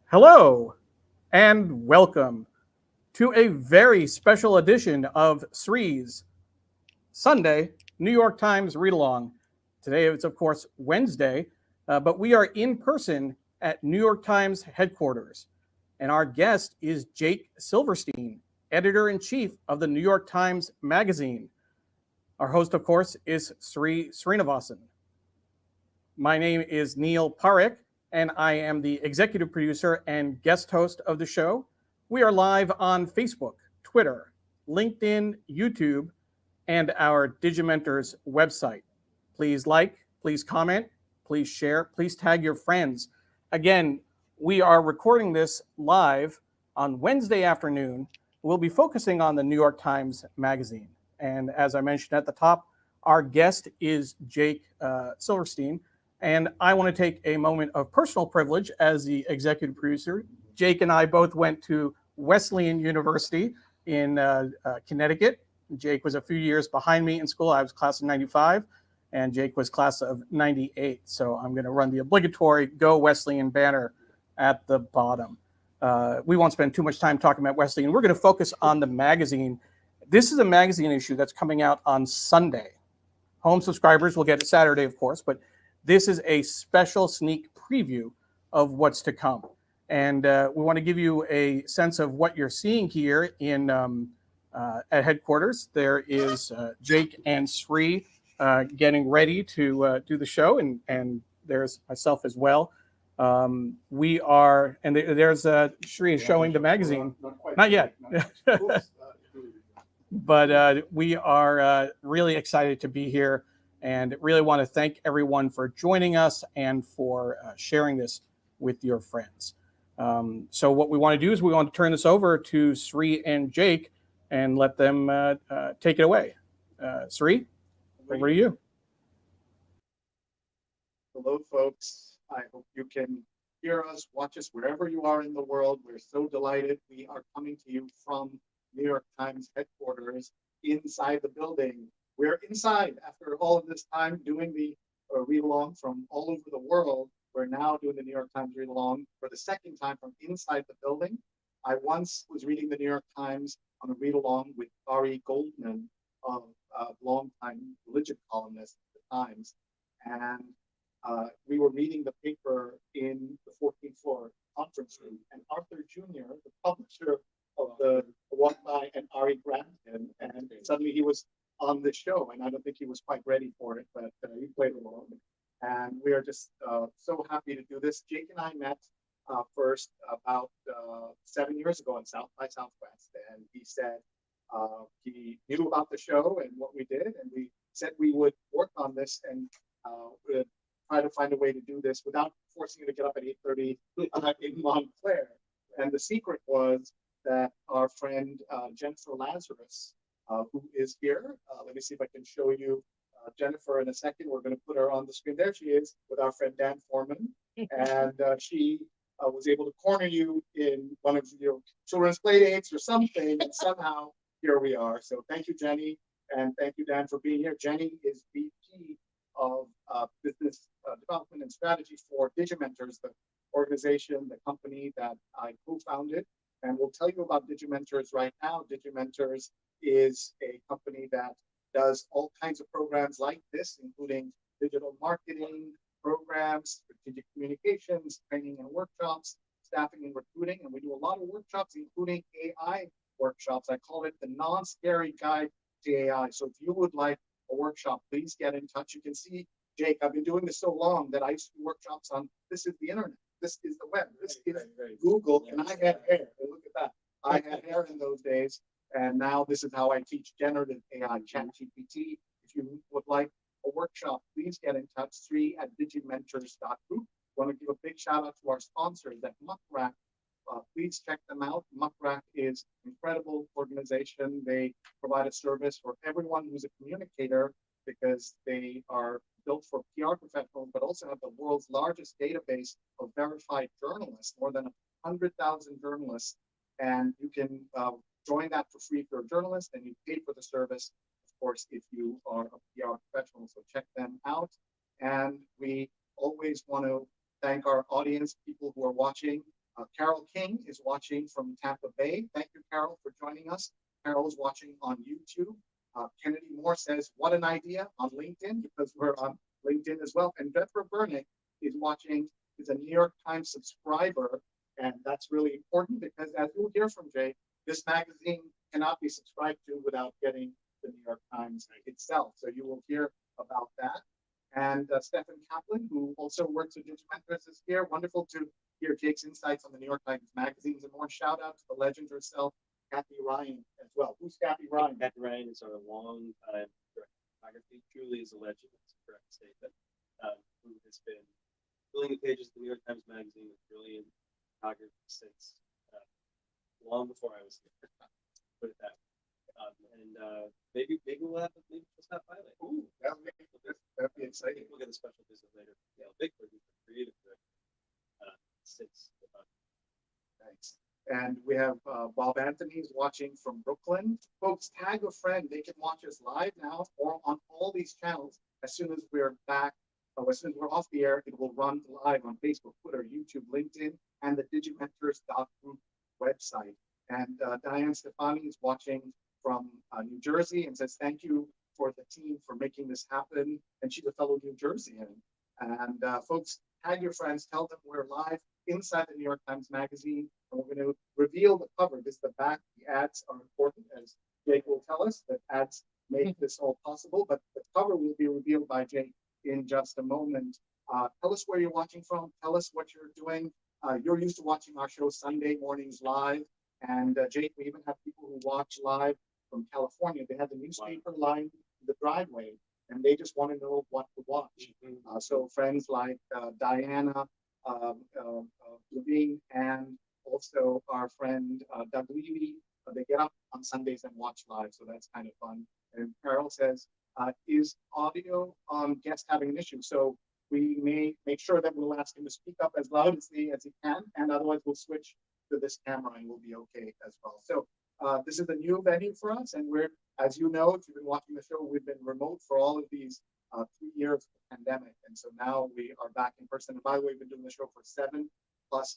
Hello and welcome to a very special edition of Sri's Sunday New York Times Read Along. Today it's, of course, Wednesday, but we are in person at New York Times headquarters. And our guest is Jake Silverstein, editor in chief of the New York Times Magazine. Our host, of course, is Sri Srinivasan. My name is Neil Parekh, and I am the executive producer and guest host of the show. We are live on Facebook, Twitter, LinkedIn, YouTube, and our Digimentors website. Please like, please comment, please share, please tag your friends. Again, we are recording this live on Wednesday afternoon. We'll be focusing on the New York Times Magazine. And as I mentioned at the top, our guest is Jake Silverstein. And I want to take a moment of personal privilege as the executive producer. Jake and I both went to Wesleyan University in Connecticut. Jake was a few years behind me in school. I was class of 95, and Jake was class of 98. So I'm going to run the obligatory Go Wesleyan banner at the bottom. We won't spend too much time talking about Wesleyan. We're going to focus on the magazine. This is a magazine issue that's coming out on Sunday. Home subscribers will get it Saturday, of course, but this is a special sneak preview of what's to come. And we want to give you a sense of what you're seeing here at headquarters. There is Jake and Sri getting ready to do the show, and there's myself as well. We are, and there's Sri is showing the magazine. Not yet. But we are really excited to be here and really want to thank everyone for joining us and for sharing this with your friends. So what we want to do is we want to turn this over to Sri and Jake and let them take it away. Sri, over to you. Hello, folks. I hope you can hear us, watch us wherever you are in the world. We're so delighted. We are coming to you from New York Times headquarters inside the building. We're inside after all of this time doing the read along from all over the world. We're now doing the New York Times read along for the second time from inside the building. I once was reading the New York Times on a read along with Ari Goldman, a longtime religion columnist at the Times. And we were reading the paper in the 14th floor conference room. And Arthur Jr., the publisher of the walked by and Ari grabbed him, and suddenly he was on the show, and I don't think he was quite ready for it, but he played along. And we are just so happy to do this. Jake and I met first about 7 years ago in South by Southwest, and he said he knew about the show and what we did, and we said we would work on this and would try to find a way to do this without forcing you to get up at 8:30 in Montclair. And the secret was that our friend Jennifer Lazarus, who is here. Let me see if I can show you Jennifer in a second. We're going to put her on the screen. There she is with our friend Dan Foreman. And she was able to corner you in one of your children's play dates or something. And somehow here we are. So thank you, Jenny. And thank you, Dan, for being here. Jenny is VP of Business Development and Strategy for Digimentors, the organization, the company that I co-founded. And we'll tell you about Digimentors right now. Digimentors is a company that does all kinds of programs like this, including digital marketing programs, strategic communications, training and workshops, staffing and recruiting. And we do a lot of workshops, including AI workshops. I call it the non-scary guide to AI. So if you would like a workshop, please get in touch. You can see, Jake, I've been doing this so long that I used to do workshops on, this is the internet. This is the web. This is Google. And I had hair. Look at that. I had hair in those days. And now this is how I teach generative AI, ChatGPT. If you would like a workshop, please get in touch, Sri@digimentors.group. Want to give a big shout out to our sponsors at Muckrack. Please check them out. Muckrack is an incredible organization. They provide a service for everyone who's a communicator because they are built for PR professionals, but also have the world's largest database of verified journalists, more than 100,000 journalists. And you can join that for free if you're a journalist, and you pay for the service, of course, if you are a PR professional. So check them out. And we always want to thank our audience, people who are watching Carol King is watching from Tampa Bay. Thank you, Carol, for joining us. Carol is watching on YouTube. Kennedy Moore says, what an idea on LinkedIn, because we're on LinkedIn as well. And Deborah Bernick is watching, is a New York Times subscriber. And that's really important because, as you'll hear from Jay, this magazine cannot be subscribed to without getting the New York Times itself. So you will hear about that. And Stephen Kaplan, who also works at Digimentiors, is here. Wonderful to hear Jake's insights on the New York Times magazines and more. Shout out to the legend herself, Kathy Ryan, as well. Who's Kathy Ryan? Kathy Ryan is our long-time photography. Truly is a legend. That's a correct statement. Who has been filling the pages of the New York Times magazine with brilliant photography since long before I was here. Put it that way. Maybe we'll have by later. Ooh, that'd be exciting. We'll get a special visit later. Yeah, Bigford, who's the creative director since. Thanks. And we have Bob Anthony's watching from Brooklyn. Folks, tag a friend. They can watch us live now or on all these channels. As soon as we're back, or as soon as we're off the air, it will run live on Facebook, Twitter, YouTube, LinkedIn, and the Digimentors.group website. And Diane Stefani is watching from New Jersey and says, thank you for the team for making this happen. And she's a fellow New Jerseyan. And folks, tag your friends, tell them we're live inside the New York Times Magazine. And we're going to reveal the cover. This is the back. The ads are important, as Jake will tell us, that ads make this all possible. But the cover will be revealed by Jake in just a moment. Tell us where you're watching from. Tell us what you're doing. You're used to watching our show Sunday mornings live. And Jake, we even have people who watch live from California. They have the newspaper lined the driveway, and they just want to know what to watch. So friends like Diana Levine and also our friend Doug Levy, they get up on Sundays and watch live, so that's kind of fun. And Carol says, is audio guest having an issue? So we may make sure that we'll ask him to speak up as loud as he can, and otherwise we'll switch to this camera and we'll be okay as well. So this is a new venue for us, and we're, as you know, if you've been watching the show, we've been remote for all of these 3 years of the pandemic, and so now we are back in person. And by the way, we've been doing the show for 7+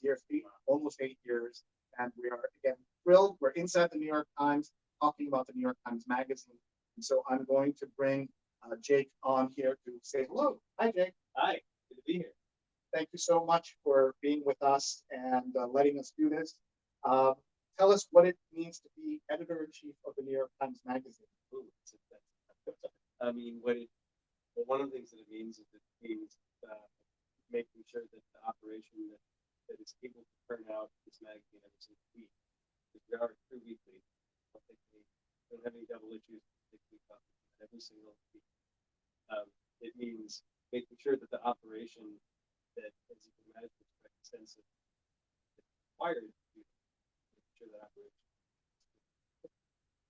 years, almost 8 years, and we are again thrilled. We're inside the New York Times, talking about the New York Times Magazine, and so I'm going to bring Jake on here to say hello. Hi, Jake. Hi, good to be here. Thank you so much for being with us and letting us do this. Tell us what it means to be editor-in-chief of the New York Times Magazine. Ooh, I mean, one of the things that it means is making sure that the operation that is able to turn out this magazine every single week. Because we are true weekly. I don't think we don't have any double issues every single week. It means making sure that the operation that, as you can imagine, is quite extensive, is required to make sure that operation.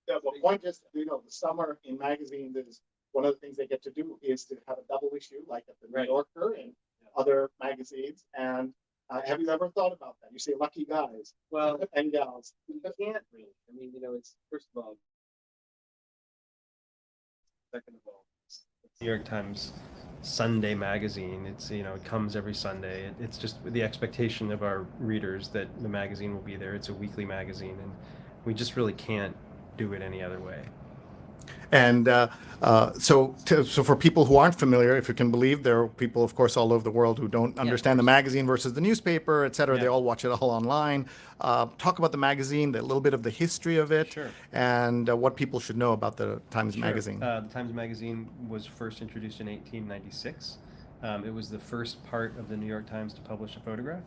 Yeah, the point is, the summer in magazines is one of the things they get to do is to have a double issue, like at the New Yorker and other magazines. And have you ever thought about that? You say lucky guys, well, and gals. You can't really. I mean, it's first of all, second of all, it's New York Times Sunday magazine. It's it comes every Sunday. It's just the expectation of our readers that the magazine will be there. It's a weekly magazine, and we just really can't do it any other way. And so for people who aren't familiar, if you can believe, there are people, of course, all over the world who don't understand the magazine versus the newspaper, et cetera. They all watch it all online. Talk about the magazine, a little bit of the history of it, and what people should know about the Times Magazine. The Times Magazine was first introduced in 1896. It was the first part of the New York Times to publish a photograph.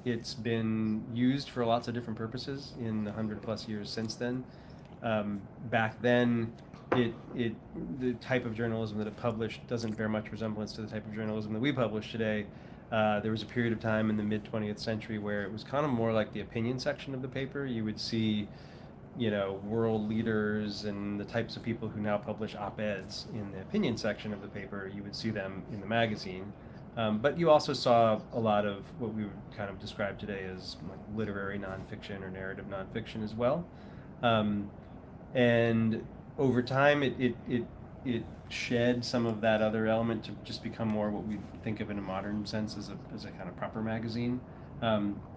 It's been used for lots of different purposes in the 100+ years since then. Back then, the type of journalism that it published doesn't bear much resemblance to the type of journalism that we publish today. There was a period of time in the mid-20th century where it was kind of more like the opinion section of the paper. You would see, world leaders and the types of people who now publish op-eds in the opinion section of the paper. You would see them in the magazine. But you also saw a lot of what we would kind of describe today as like literary nonfiction or narrative nonfiction as well. And over time, it shed some of that other element to just become more what we think of in a modern sense as a kind of proper magazine.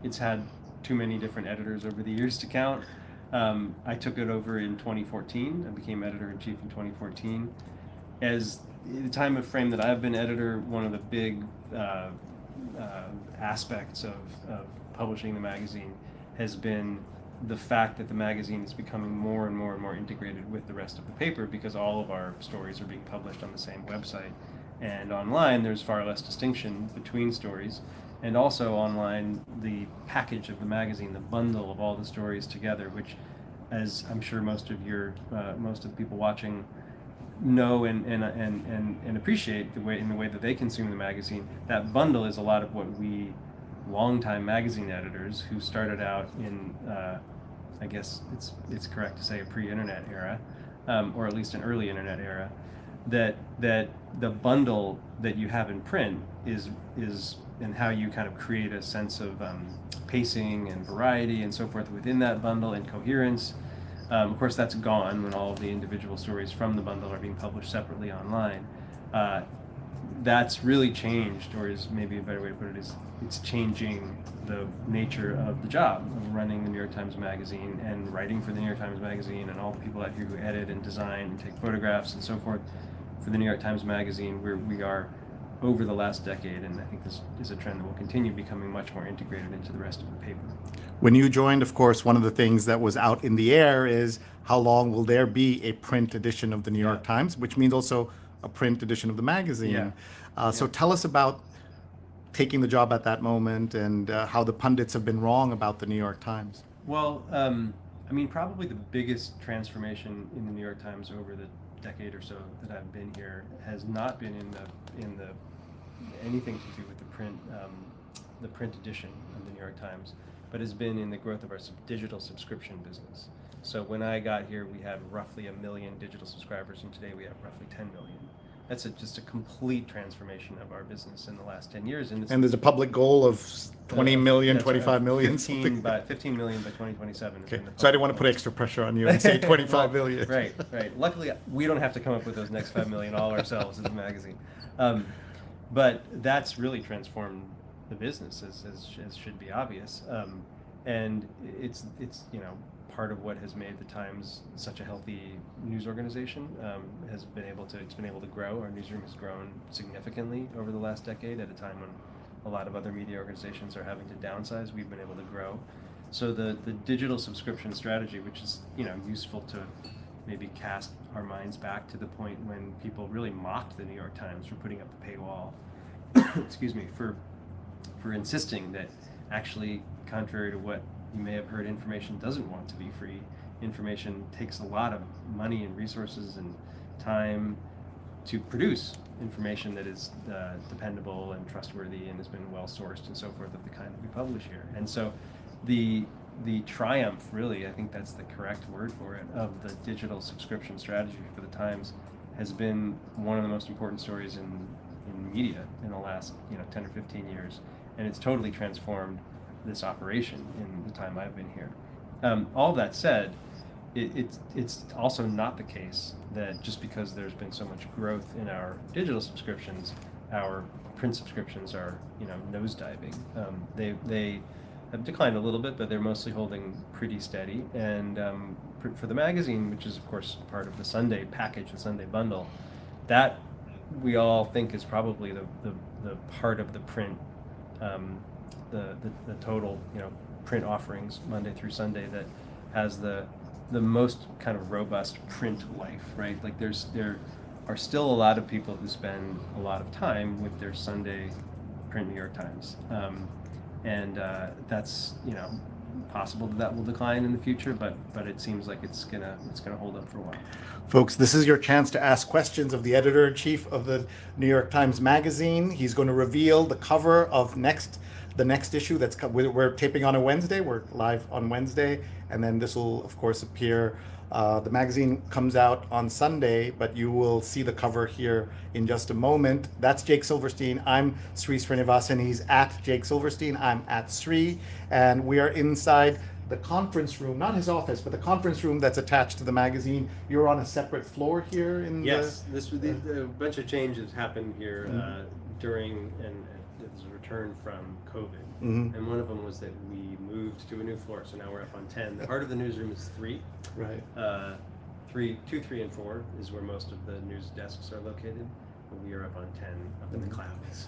It's had too many different editors over the years to count. I took it over in 2014. I became editor-in-chief in 2014. As the time of frame that I've been editor, one of the big aspects of publishing the magazine has been the fact that the magazine is becoming more and more and more integrated with the rest of the paper, because all of our stories are being published on the same website. And online, there's far less distinction between stories. And also online, the package of the magazine, the bundle of all the stories together, which, as I'm sure most of the people watching know and appreciate in the way that they consume the magazine, that bundle is a lot of what we longtime magazine editors who started out in I guess it's correct to say a pre-internet era, or at least an early internet era, that the bundle that you have in print is and how you kind of create a sense of pacing and variety and so forth within that bundle and coherence. Of course, that's gone when all of the individual stories from the bundle are being published separately online. That's really changed, or is maybe a better way to put it is, it's changing the nature of the job of running the New York Times Magazine and writing for the New York Times Magazine, and all the people out here who edit and design and take photographs and so forth for the New York Times Magazine, where we are over the last decade, and I think this is a trend that will continue, becoming much more integrated into the rest of the paper. When you joined, of course, one of the things that was out in the air is how long will there be a print edition of the New York Times, which means also a print edition of the magazine. So tell us about taking the job at that moment, and how the pundits have been wrong about the New York Times. Well, I mean, probably the biggest transformation in the New York Times over the decade or so that I've been here has not been in the anything to do with the print edition of the New York Times, but has been in the growth of our digital subscription business. So when I got here, we had roughly 1 million digital subscribers, and today we have roughly 10 million. That's just a complete transformation of our business in the last 10 years. And there's a public goal of 20 million, 25 million, 15 million by 2027. Okay. So I didn't want to put extra pressure on you and say 25 million. Right. Luckily, we don't have to come up with those next 5 million all ourselves as a magazine. But that's really transformed the business, as should be obvious. And it's part of what has made the Times such a healthy news organization. It's been able to grow. Our newsroom has grown significantly over the last decade, at a time when a lot of other media organizations are having to downsize. We've been able to grow. So the digital subscription strategy, which is useful to maybe cast our minds back to the point when people really mocked the New York Times for putting up a paywall. Excuse me, for insisting that actually, contrary to what you may have heard, information doesn't want to be free. Information takes a lot of money and resources and time to produce information that is dependable and trustworthy and has been well sourced and so forth, of the kind that we publish here. And so the triumph, really, I think that's the correct word for it, of the digital subscription strategy for the Times has been one of the most important stories in media in the last 10 or 15 years. And it's totally transformed this operation in the time I've been here. All that said, it's also not the case that just because there's been so much growth in our digital subscriptions, our print subscriptions are nosediving. They have declined a little bit, but they're mostly holding pretty steady. And for the magazine, which is of course part of the Sunday package, the Sunday bundle, that we all think is probably the part of the print, the total print offerings Monday through Sunday that has the most kind of robust print life, right? Like there are still a lot of people who spend a lot of time with their Sunday print New York Times, and that's possible that will decline in the future, but it seems like it's gonna hold up for a while. Folks, this is your chance to ask questions of the editor-in-chief of the New York Times Magazine. He's going to reveal the cover of the next issue. We're taping on a Wednesday. We're live on Wednesday, and then this will, of course, appear. The magazine comes out on Sunday, but you will see the cover here in just a moment. That's Jake Silverstein. I'm Sri Srinivasan. He's at Jake Silverstein. I'm at Sri, and we are inside the conference room, not his office, but the conference room that's attached to the magazine. You're on a separate floor here Yes, a bunch of changes happened here during, and return from COVID. Mhm. And one of them was that we moved to a new floor, so now we're up on 10. The heart of the newsroom is 3. Right. 2, 3, and 4 is where most of the news desks are located. But we are up on 10, up in the clouds.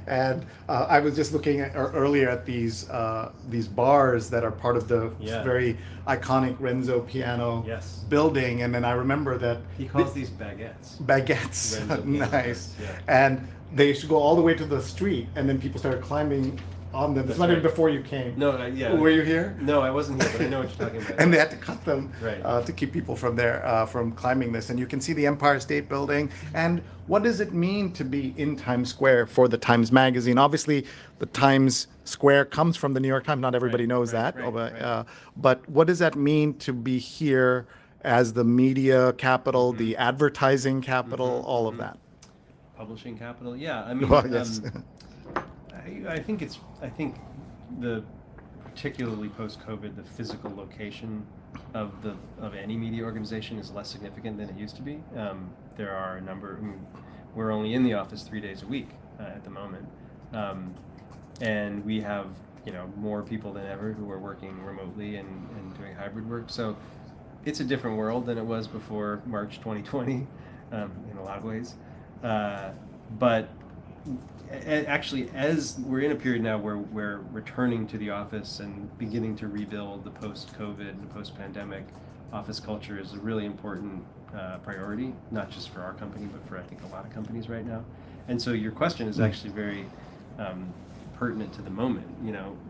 And I was just looking at earlier at these bars that are part of the Yeah. very iconic Renzo piano Yes. building, and then I remember that He calls these baguettes. baguettes. Renzo piano Nice. bars, yeah. And they used to go all the way to the street, and then people started climbing on them. This That's might have been right. before you came. No, yeah. Were you here? No, I wasn't here, but I know what you're talking about. And they had to cut them Right. to keep people from there from climbing this. And you can see the Empire State Building. And what does it mean to be in Times Square for the Times Magazine? Obviously, the Times Square comes from the New York Times. Not everybody knows that. But what does that mean to be here as the media capital, the advertising capital, all of that? Publishing capital, yeah. I mean, Well, yes. I think the particularly post-COVID, the physical location of any media organization is less significant than it used to be. There are a number. I mean, we're only in the office 3 days a week at the moment, and we have more people than ever who are working remotely and doing hybrid work. So it's a different world than it was before March 2020 in a lot of ways. But actually, as we're in a period now where we're returning to the office and beginning to rebuild the post-COVID and post-pandemic office culture is a really important priority, not just for our company, but for I think a lot of companies right now. And so your question is actually very pertinent to the moment.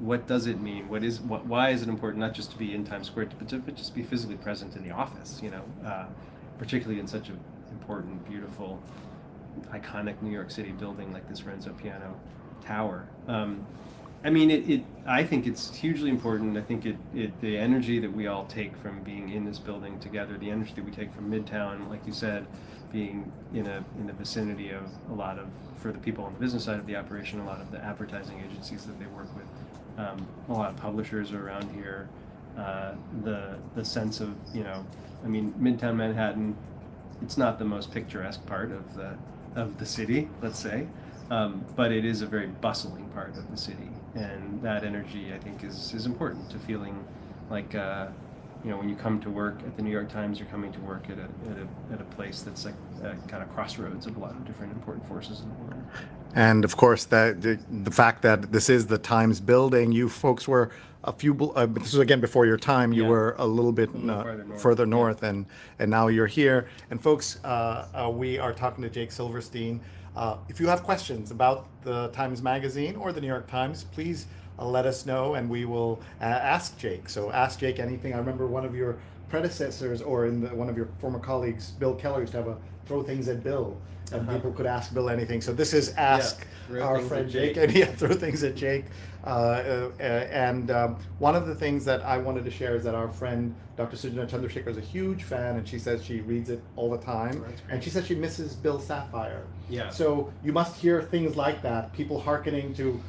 What does it mean? Why is it important not just to be in Times Square, but just be physically present in the office? Particularly in such an important, beautiful, iconic New York City building like this Renzo piano tower. I mean, I think it's hugely important. I think the energy that we all take from being in this building together, the energy that we take from Midtown, like you said, being in the vicinity of for the people on the business side of the operation, a lot of the advertising agencies that they work with, a lot of publishers are around here. The sense of I mean, Midtown Manhattan, it's not the most picturesque part of the city, let's say, but it is a very bustling part of the city, and that energy I think is important to feeling like when you come to work at the New York Times, you're coming to work at a place that's like a kind of crossroads of a lot of different important forces in the world. And of course, the fact that this is the Times building, you folks were this was again before your time. You were a little bit further north, and now you're here. And folks, we are talking to Jake Silverstein. If you have questions about the Times Magazine or the New York Times, please let us know, and we will ask Jake. So ask Jake anything. I remember one of your predecessors, or one of your former colleagues, Bill Keller, used to have a throw things at Bill, and people could ask Bill anything. So this is ask our friend Jake, and throw things at Jake. And one of the things that I wanted to share is that our friend Dr. Sujana Chandrasekhar is a huge fan, and she says she reads it all the time. And she says she misses Bill Sapphire. Yeah. So you must hear things like that, people hearkening to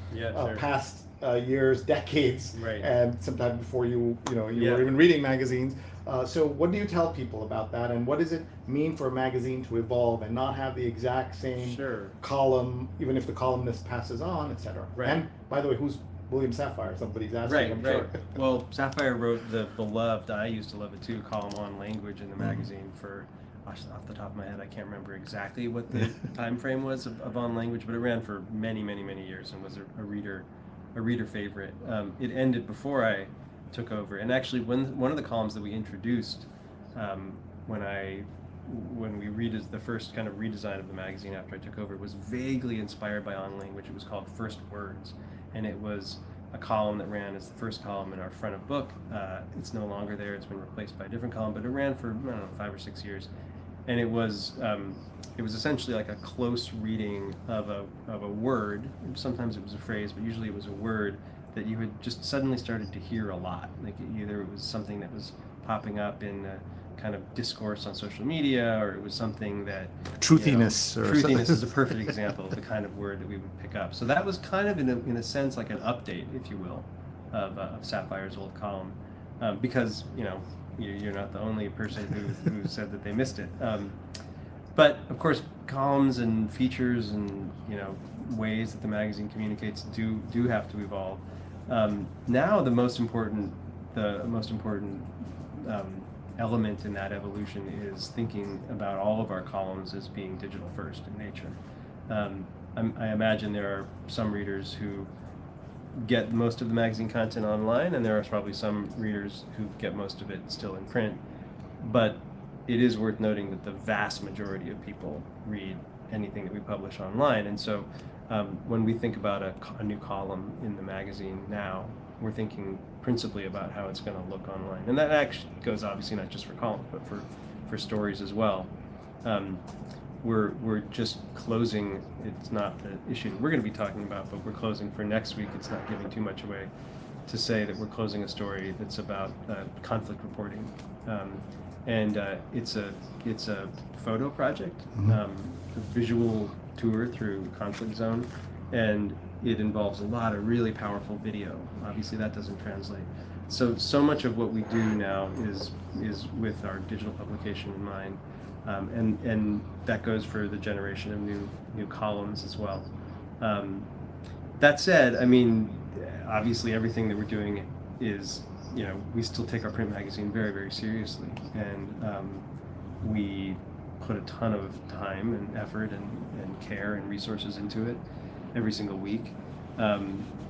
past years, decades, and sometime before you were even reading magazines. So what do you tell people about that, and what does it mean for a magazine to evolve and not have the exact same column, even if the columnist passes on, etc.? And by the way, who's William Sapphire? Somebody's asking. I'm sure. Well, Sapphire wrote the beloved, I used to love it too, column on language in the magazine for, off the top of my head, I can't remember exactly what the time frame was of on language, but it ran for many, many, many years and was a reader favorite. It ended before I took over, and actually one of the columns that we introduced when we the first kind of redesign of the magazine after I took over was vaguely inspired by on language. It was called First Words, and it was a column that ran as the first column in our front of book. It's no longer there, it's been replaced by a different column, but it ran for 5 or 6 years, and it was essentially like a close reading of a word. Sometimes it was a phrase, but usually it was a word that you had just suddenly started to hear a lot. Like either it was something that was popping up in a kind of discourse on social media, or it was something that truthiness. Truthiness is a perfect example of the kind of word that we would pick up. So that was kind of in a sense like an update, if you will, of Sapphire's old column, because you're not the only person who said that they missed it. But of course, columns and features and ways that the magazine communicates do have to evolve. Now the most important element in that evolution is thinking about all of our columns as being digital first in nature. I imagine there are some readers who get most of the magazine content online, and there are probably some readers who get most of it still in print. But it is worth noting that the vast majority of people read anything that we publish online. And so when we think about a new column in the magazine now, we're thinking principally about how it's going to look online. And that actually goes obviously not just for columns, but for stories as well. We're just closing. It's not the issue that we're going to be talking about, but we're closing for next week. It's not giving too much away to say that we're closing a story that's about conflict reporting. And it's a photo project, a visual tour through conflict zone, and it involves a lot of really powerful video. Obviously, that doesn't translate. So much of what we do now is with our digital publication in mind, and that goes for the generation of new columns as well. That said, I mean, obviously, everything that we're doing is, we still take our print magazine very, very seriously, and we put a ton of time and effort and care and resources into it every single week.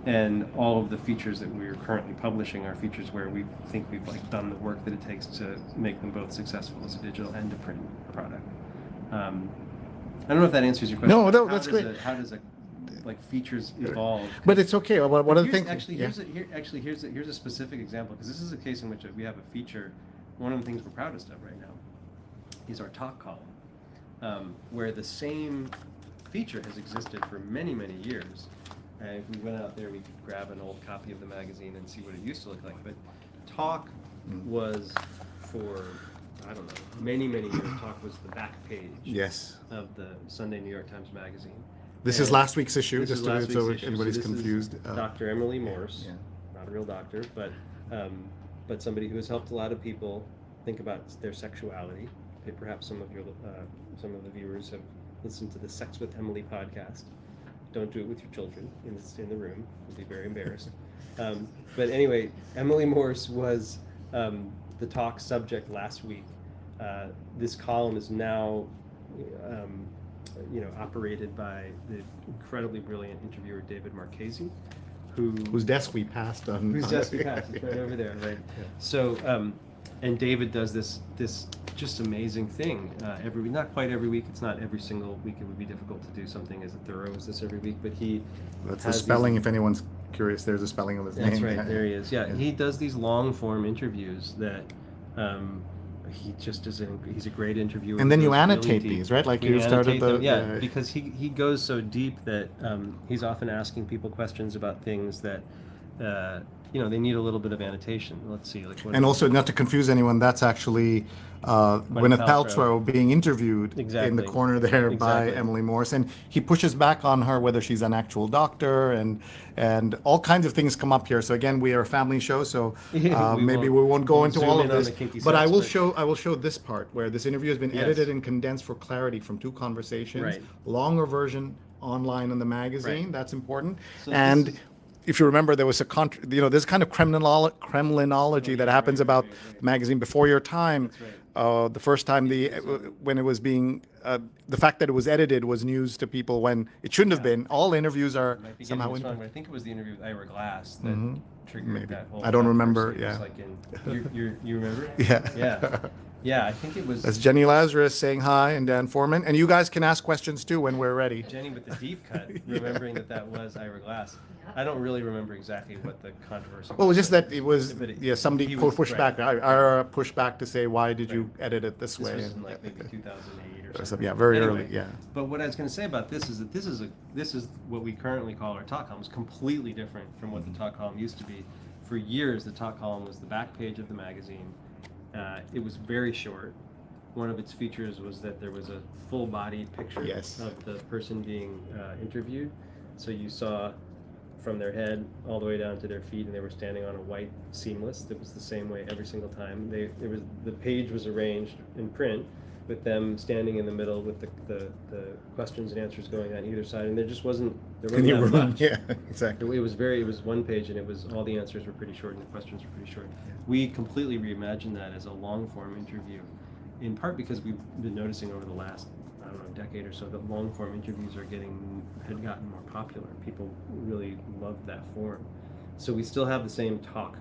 And all of the features that we're currently publishing are features where we think we've done the work that it takes to make them both successful as a digital and a print product. I don't know if that answers your question. No, that's great. How does features evolve? But it's okay. One of the things. Actually, here's a specific example, because this is a case in which we have a feature. One of the things we're proudest of right now is our talk column, where the same feature has existed for many, many years. If we went out there, we could grab an old copy of the magazine and see what it used to look like. But talk was for, I don't know, many, many years. Talk was the back page of the Sunday New York Times Magazine. This is last week's issue, just so anybody's this confused. Is Dr. Emily Morse, not a real doctor, but somebody who has helped a lot of people think about their sexuality. Perhaps some of the viewers have listened to the Sex with Emily podcast. Don't do it with your children in the room; you'll be very embarrassed. But anyway, Emily Morse was the talk subject last week. This column is now operated by the incredibly brilliant interviewer David Marchese, whose desk we passed on. Whose desk we passed, it's right over there, right? Yeah. So, and David does this just amazing thing not quite every week. It's not every single week. It would be difficult to do something as thorough as this every week. But that's the spelling. If anyone's curious, there's a spelling of his name. That's right. There he is. Yeah, he does these long form interviews that. He just he's a great interviewer. And then you annotate these, right? Like you started the because he goes so deep that he's often asking people questions about things that they need a little bit of annotation. Let's see, and also not to confuse anyone, that's actually Gwyneth Paltrow being interviewed in the corner there by Emily Morse, and he pushes back on her whether she's an actual doctor, and all kinds of things come up here. So again, we are a family show, so maybe we won't go into all of this. But I will show this part where this interview has been edited and condensed for clarity from two conversations. Longer version online in the magazine. That's important. So and if you remember, there was this kind of Kremlinology that happens about the magazine before your time. The first time when it was being, the fact that it was edited was news to people when it shouldn't have been. All interviews are somehow. Wrong, but I think it was the interview with Ira Glass that triggered that whole. I don't remember. Yeah. You remember? Yeah. Yeah, I think it was. That's Jenny Lazarus saying hi, and Dan Foreman, and you guys can ask questions too when we're ready. Jenny with the deep cut, remembering that was Ira Glass. I don't really remember exactly what the controversy was. Well, it was just that it was, somebody pushed back. Ira pushed back to say, why did you edit it this way? This was in maybe 2008 or something. Yeah, very early, yeah. But what I was going to say about this is that this is what we currently call our talk column. It's completely different from what the talk column used to be. For years, the talk column was the back page of the magazine. It was very short. One of its features was that there was a full-bodied picture of the person being interviewed. So you saw from their head all the way down to their feet, and they were standing on a white seamless that was the same way every single time. The page was arranged in print with them standing in the middle with the questions and answers going on either side, and there wasn't Any that room? much. Yeah, exactly. It was one page, and it was all the answers were pretty short and the questions were pretty short. We completely reimagined that as a long form interview, in part because we've been noticing over the last, I don't know, decade or so that long form interviews had gotten more popular. People really loved that form. So we still have the same talk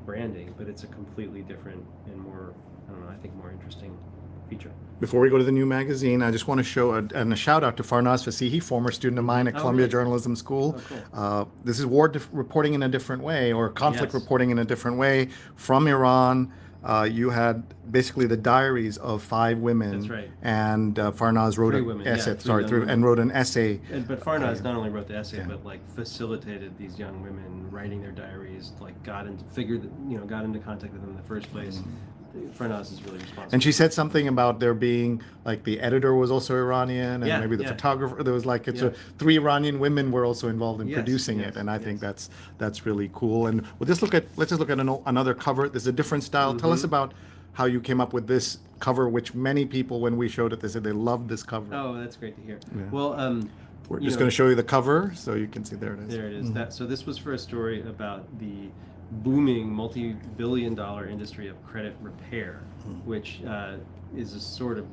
branding, but it's a completely different and more, I don't know, I think more interesting feature. Before we go to the new magazine, I just want to show a shout out to Farnaz Fasihi, former student of mine at Columbia really? Journalism School. Oh, cool. This is war reporting in a different way, or conflict Yes. reporting in a different way from Iran. You had basically the diaries of 5 women. That's right. And Farnaz wrote Three an women, essay, yeah, three young women. and wrote an essay. But Farnaz not only wrote the essay, Yeah. but like facilitated these young women writing their diaries, like got into contact with them in the first place. Farnaz is really responsible. And she said something about there being, like, the editor was also Iranian, and Yeah, maybe the yeah. photographer. There was like Yeah. 3 Iranian women were also involved in Yes, producing yes, it, and I yes. think that's really cool. And let's just look at another cover. There's a different style. Tell us about how you came up with this cover, which many people, when we showed it, they said they loved this cover. Oh, that's great to hear. Yeah. Well, We're just going to show you the cover so you can see. There it is. there it is. So this was for a story about the booming multi-billion-dollar industry of credit repair, which is a sort of,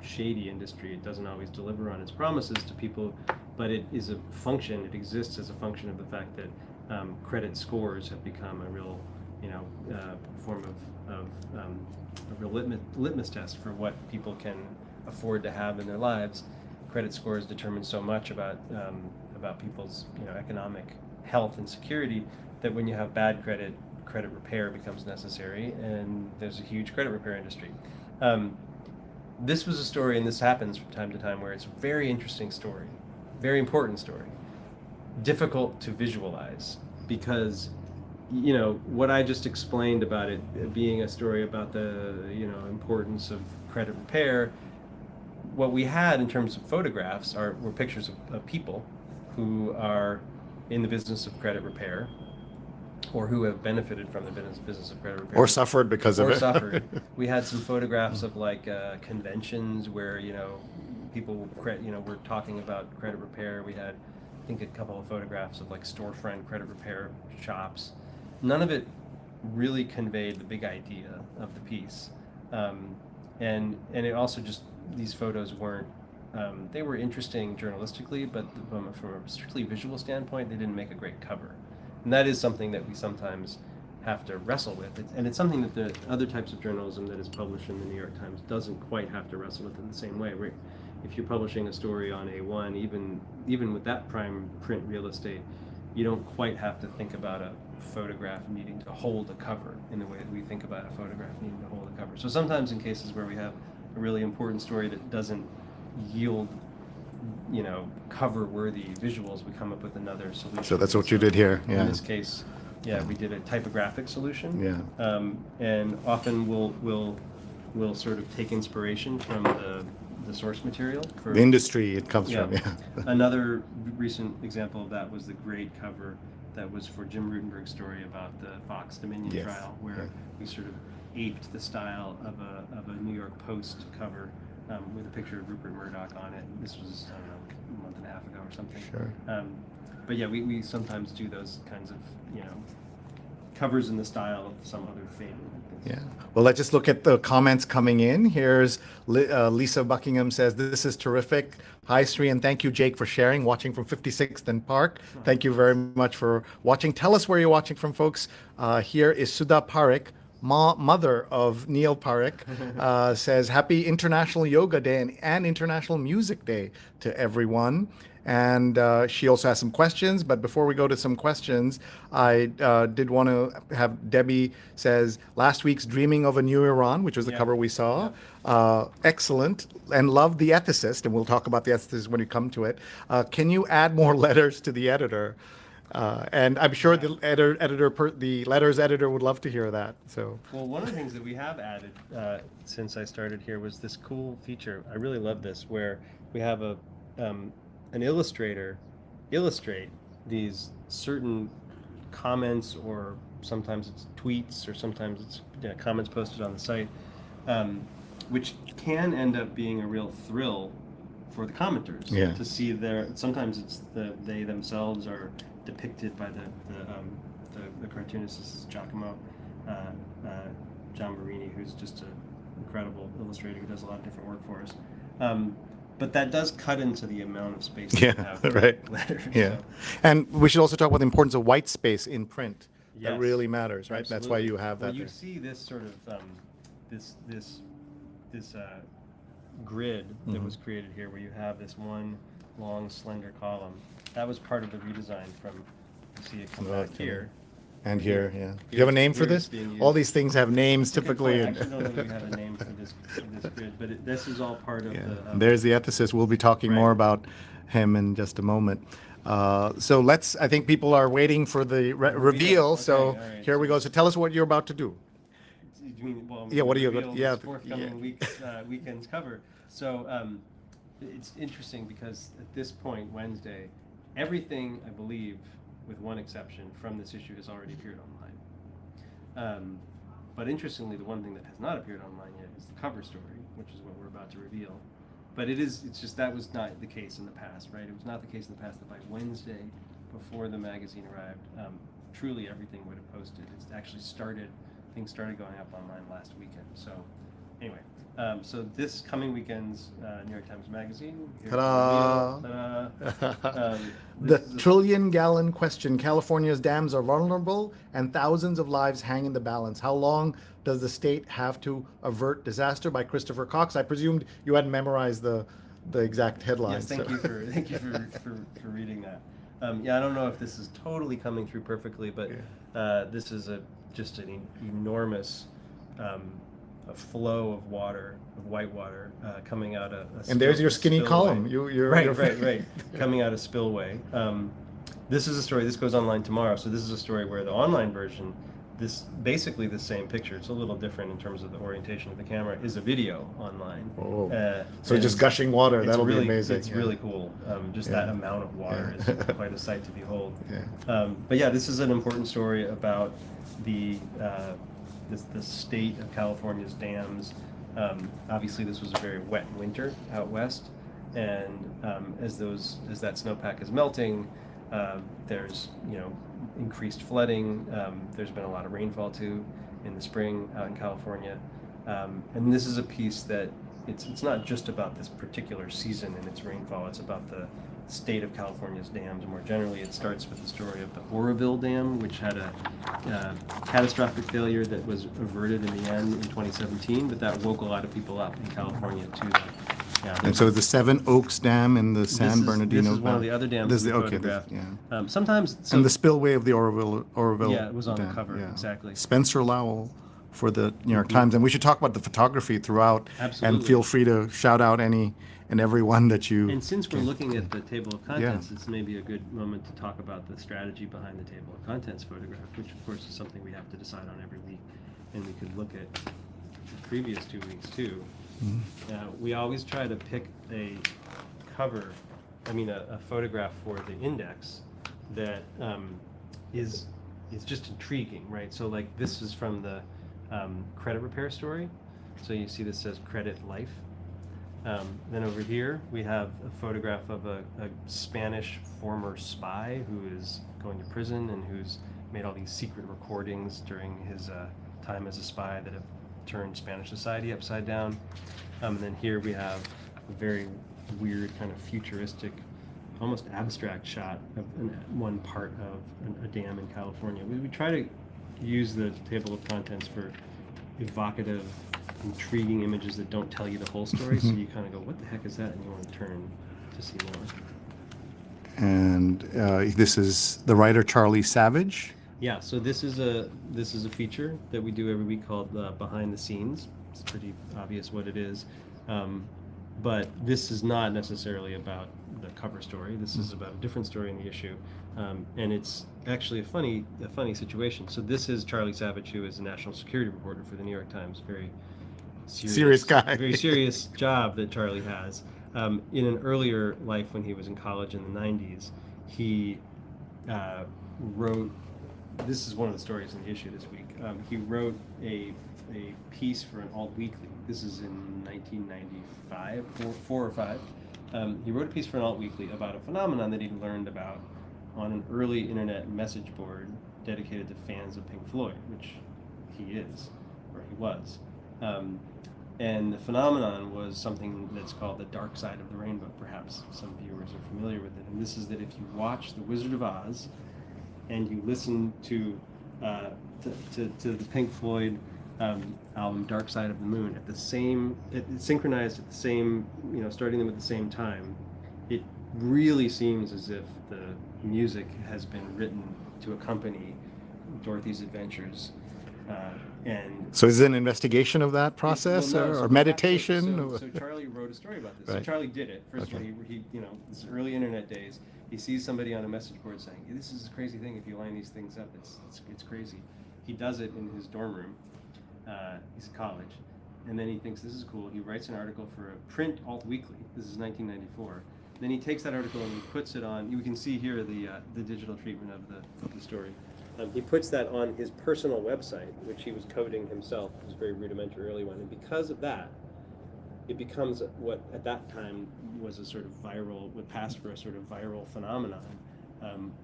shady industry. It doesn't always deliver on its promises to people, but it is a function. It exists as a function of the fact that credit scores have become a real, form of a real litmus test for what people can afford to have in their lives. Credit scores determine so much about people's economic health and security that when you have bad credit repair becomes necessary, and there's a huge credit repair industry. This was a story, and this happens from time to time, where it's a very interesting story, very important story, difficult to visualize because what I just explained about it being a story about the importance of credit repair. What we had in terms of photographs were pictures of people who are in the business of credit repair, or who have benefited from the business of credit repair, Or suffered because of it. suffered. We had some photographs of like conventions where people were talking about credit repair. We had, I think, a couple of photographs of like storefront credit repair shops. None of it really conveyed the big idea of the piece, and it also just, these photos weren't. They were interesting journalistically, but from a strictly visual standpoint, they didn't make a great cover. And that is something that we sometimes have to wrestle with. And it's something that the other types of journalism that is published in the New York Times doesn't quite have to wrestle with in the same way. Where if you're publishing a story on A1, even with that prime print real estate, you don't quite have to think about a photograph needing to hold a cover in the way that we think about a photograph needing to hold a cover. So sometimes in cases where we have a really important story that doesn't yield cover-worthy visuals, we come up with another solution. So that's what you did here. Yeah. In this case, we did a typographic solution. Yeah. And often we'll sort of take inspiration from the source material. For The industry it comes from. Yeah. Another recent example of that was the great cover that was for Jim Rutenberg's story about the Fox Dominion trial, where we sort of aped the style of a New York Post cover. With a picture of Rupert Murdoch on it. This was, I don't know, a month and a half ago or something. Sure. But yeah, we sometimes do those kinds of, covers in the style of some other favorite. Yeah. Well, let's just look at the comments coming in. Here's Lisa Buckingham says, "This is terrific. Hi, Sri, and thank you, Jake, for sharing. Watching from 56th and Park. Thank you very much for watching. Tell us where you're watching from, folks. Here is Sudha Parekh, mother of Neil Parekh, says, "Happy International Yoga Day and International Music Day to everyone." And she also has some questions. But before we go to some questions, I did want to have Debbie says, "Last week's Dreaming of a New Iran," which was the cover we saw. Excellent. And love the ethicist. And we'll talk about the ethicist when we come to it. Can you add more letters to the editor? And I'm sure the the letters editor would love to hear that. So, well, one of the things that we have added since I started here was this cool feature. I really love this, where we have an illustrator illustrate these certain comments, or sometimes it's tweets, or sometimes it's comments posted on the site, which can end up being a real thrill for the commenters to see sometimes it's they themselves are depicted by the cartoonist. This is Giacomo John Marini, who's just an incredible illustrator who does a lot of different work for us. But that does cut into the amount of space that you have right. letters. Yeah, So. and we should also talk about the importance of white space in print. Yes, that really matters, right? absolutely. That's why you have that. Well, you see this sort of this grid that was created here, where you have this one long, slender column. That was part of the redesign from. You see it come back here. And here, yeah. Do you have a name for this? All these things have names typically. I actually don't think we have a name for this grid, but this is all part of the. There's the ethicist. We'll be talking more about him in just a moment. So I think people are waiting for the reveal. Okay, so right. Here we go. So tell us what you're about to do. You mean, well, what are you going to, forthcoming weekend's cover. So it's interesting because at this point, Wednesday, everything, I believe, with one exception, from this issue has already appeared online. But interestingly, the one thing that has not appeared online yet is the cover story, which is what we're about to reveal. But it's just that was not the case in the past, right? It was not the case in the past that by Wednesday, before the magazine arrived, truly everything would have posted. Things started going up online last weekend. So anyway, so this coming weekend's New York Times Magazine. Ta-da! The trillion-gallon question. California's dams are vulnerable and thousands of lives hang in the balance. How long does the state have to avert disaster? By Christopher Cox. I presumed you hadn't memorized the exact headline. Yes, thank you for reading that. I don't know if this is totally coming through perfectly, but this is just an enormous a flow of water, of white water, coming out of and there's your skinny spillway. Column. Right. Coming out of spillway. This is a story. This goes online tomorrow. So this is a story where the online version, this basically the same picture. It's a little different in terms of the orientation of the camera. Is a video online. So just gushing water. That'll really, be amazing. It's really cool. That amount of water is quite a sight to behold. But this is an important story about the state of California's dams. Obviously, this was a very wet winter out west, and as that snowpack is melting, there's increased flooding. There's been a lot of rainfall too in the spring out in California, and this is a piece that it's not just about this particular season and its rainfall. It's about the state of California's dams more generally. It starts with the story of the Oroville Dam, which had a catastrophic failure that was averted in the end in 2017, but that woke a lot of people up in California too. And so the Seven Oaks Dam in the San Bernardino. This is one of the other dams we photographed. Sometimes. And the spillway of the Oroville. Yeah, it was on the cover, exactly. Spencer Lowell for the New York Times. And we should talk about the photography throughout. Absolutely. And feel free to shout out any and everyone that you. And since we're looking at the table of contents, it's maybe a good moment to talk about the strategy behind the table of contents photograph, which of course is something we have to decide on every week. And we could look at the previous 2 weeks too. We always try to pick a photograph for the index that is just intriguing, right? So like this is from the credit repair story. So you see this says Credit Life. Then over here we have a photograph of a Spanish former spy who is going to prison and who's made all these secret recordings during his time as a spy that have turned Spanish society upside down. And then here we have a very weird kind of futuristic, almost abstract shot of one part of a dam in California. We try to use the table of contents for evocative, intriguing images that don't tell you the whole story, so you kind of go, what the heck is that? And you want to turn to see more. And this is the writer Charlie Savage. Yeah, so this is a feature that we do every week called Behind the Scenes. It's pretty obvious what it is. But this is not necessarily about the cover story. This is about a different story in the issue. And it's actually a funny situation. So this is Charlie Savage, who is a national security reporter for the New York Times. Very serious guy. Very serious job that Charlie has. In an earlier life when he was in college in the 90s, he wrote this is one of the stories in the issue this week. He wrote a piece for an alt weekly. This is in 1995, four or five. He wrote a piece for an alt weekly about a phenomenon that he learned about on an early internet message board dedicated to fans of Pink Floyd, which he is, or he was. And the phenomenon was something that's called the dark side of the rainbow. Perhaps some viewers are familiar with it. And this is that if you watch The Wizard of Oz and you listen to the Pink Floyd album Dark Side of the Moon at the same, it's synchronized at the same, starting them at the same time, it really seems as if the music has been written to accompany Dorothy's adventures. And so is it an investigation of that process or meditation? So Charlie wrote a story about this. Right. So Charlie did it. First of all, he this early internet days, he sees somebody on a message board saying, "This is a crazy thing. If you line these things up, it's crazy." He does it in his dorm room. He's in college, and then he thinks this is cool. He writes an article for a print alt weekly. This is 1994. Then he takes that article and he puts it on. You can see here the digital treatment of the story. He puts that on his personal website, which he was coding himself. It was a very rudimentary early one, and because of that, it becomes what at that time was a sort of viral, would pass for a sort of viral phenomenon.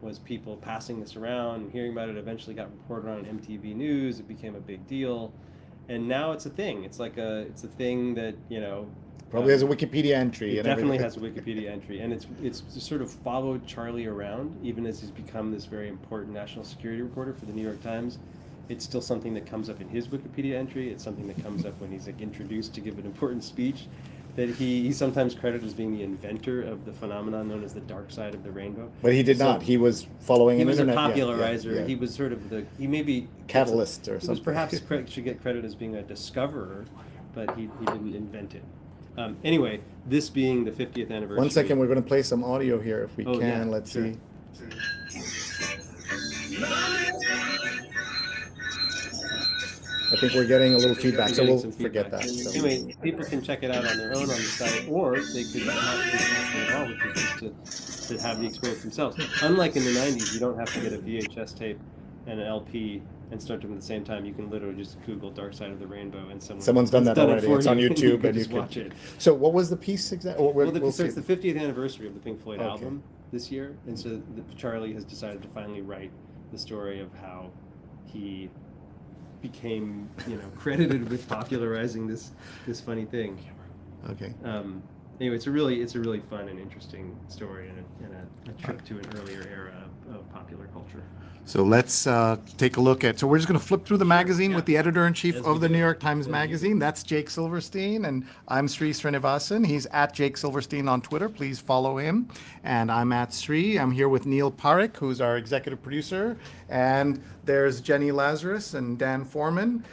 Was people passing this around and hearing about it. Eventually got reported on MTV News. It became a big deal, and now it's a thing. It's a thing that Probably has a Wikipedia entry. It definitely has a Wikipedia entry, and it's sort of followed Charlie around, even as he's become this very important national security reporter for the New York Times. It's still something that comes up in his Wikipedia entry. It's something that comes up when he's introduced to give an important speech. That he's sometimes credited as being the inventor of the phenomenon known as the dark side of the rainbow. But he did not. He was following an internet. He was a popularizer. Yeah. He was sort of he may be catalyst or something. He was perhaps should get credit as being a discoverer, but he didn't invent it. Anyway, this being the 50th anniversary. 1 second, we're going to play some audio here if we can. Yeah, Let's sure. see. I think we're getting a little feedback, so we'll forget that. So. Anyway, people can check it out on their own on the site, or they could not do anything at all, which is just to have the experience themselves. Unlike in the 90s, you don't have to get a VHS tape and an LP and start them at the same time. You can literally just Google Dark Side of the Rainbow and someone's done that already. It's on YouTube and you can watch it. So what was the piece exactly? So it's the 50th anniversary of the Pink Floyd album this year, and so Charlie has decided to finally write the story of how he became credited with popularizing this funny thing. Okay. Anyway, it's a really fun and interesting story and a trip to an earlier era of popular culture. So let's take a look at. So we're just going to flip through the magazine with the editor-in-chief of the New York Times Magazine. That's Jake Silverstein, and I'm Sri Srinivasan. He's at Jake Silverstein on Twitter. Please follow him. And I'm at Sri. I'm here with Neil Parekh, who's our executive producer, and there's Jenny Lazarus and Dan Foreman.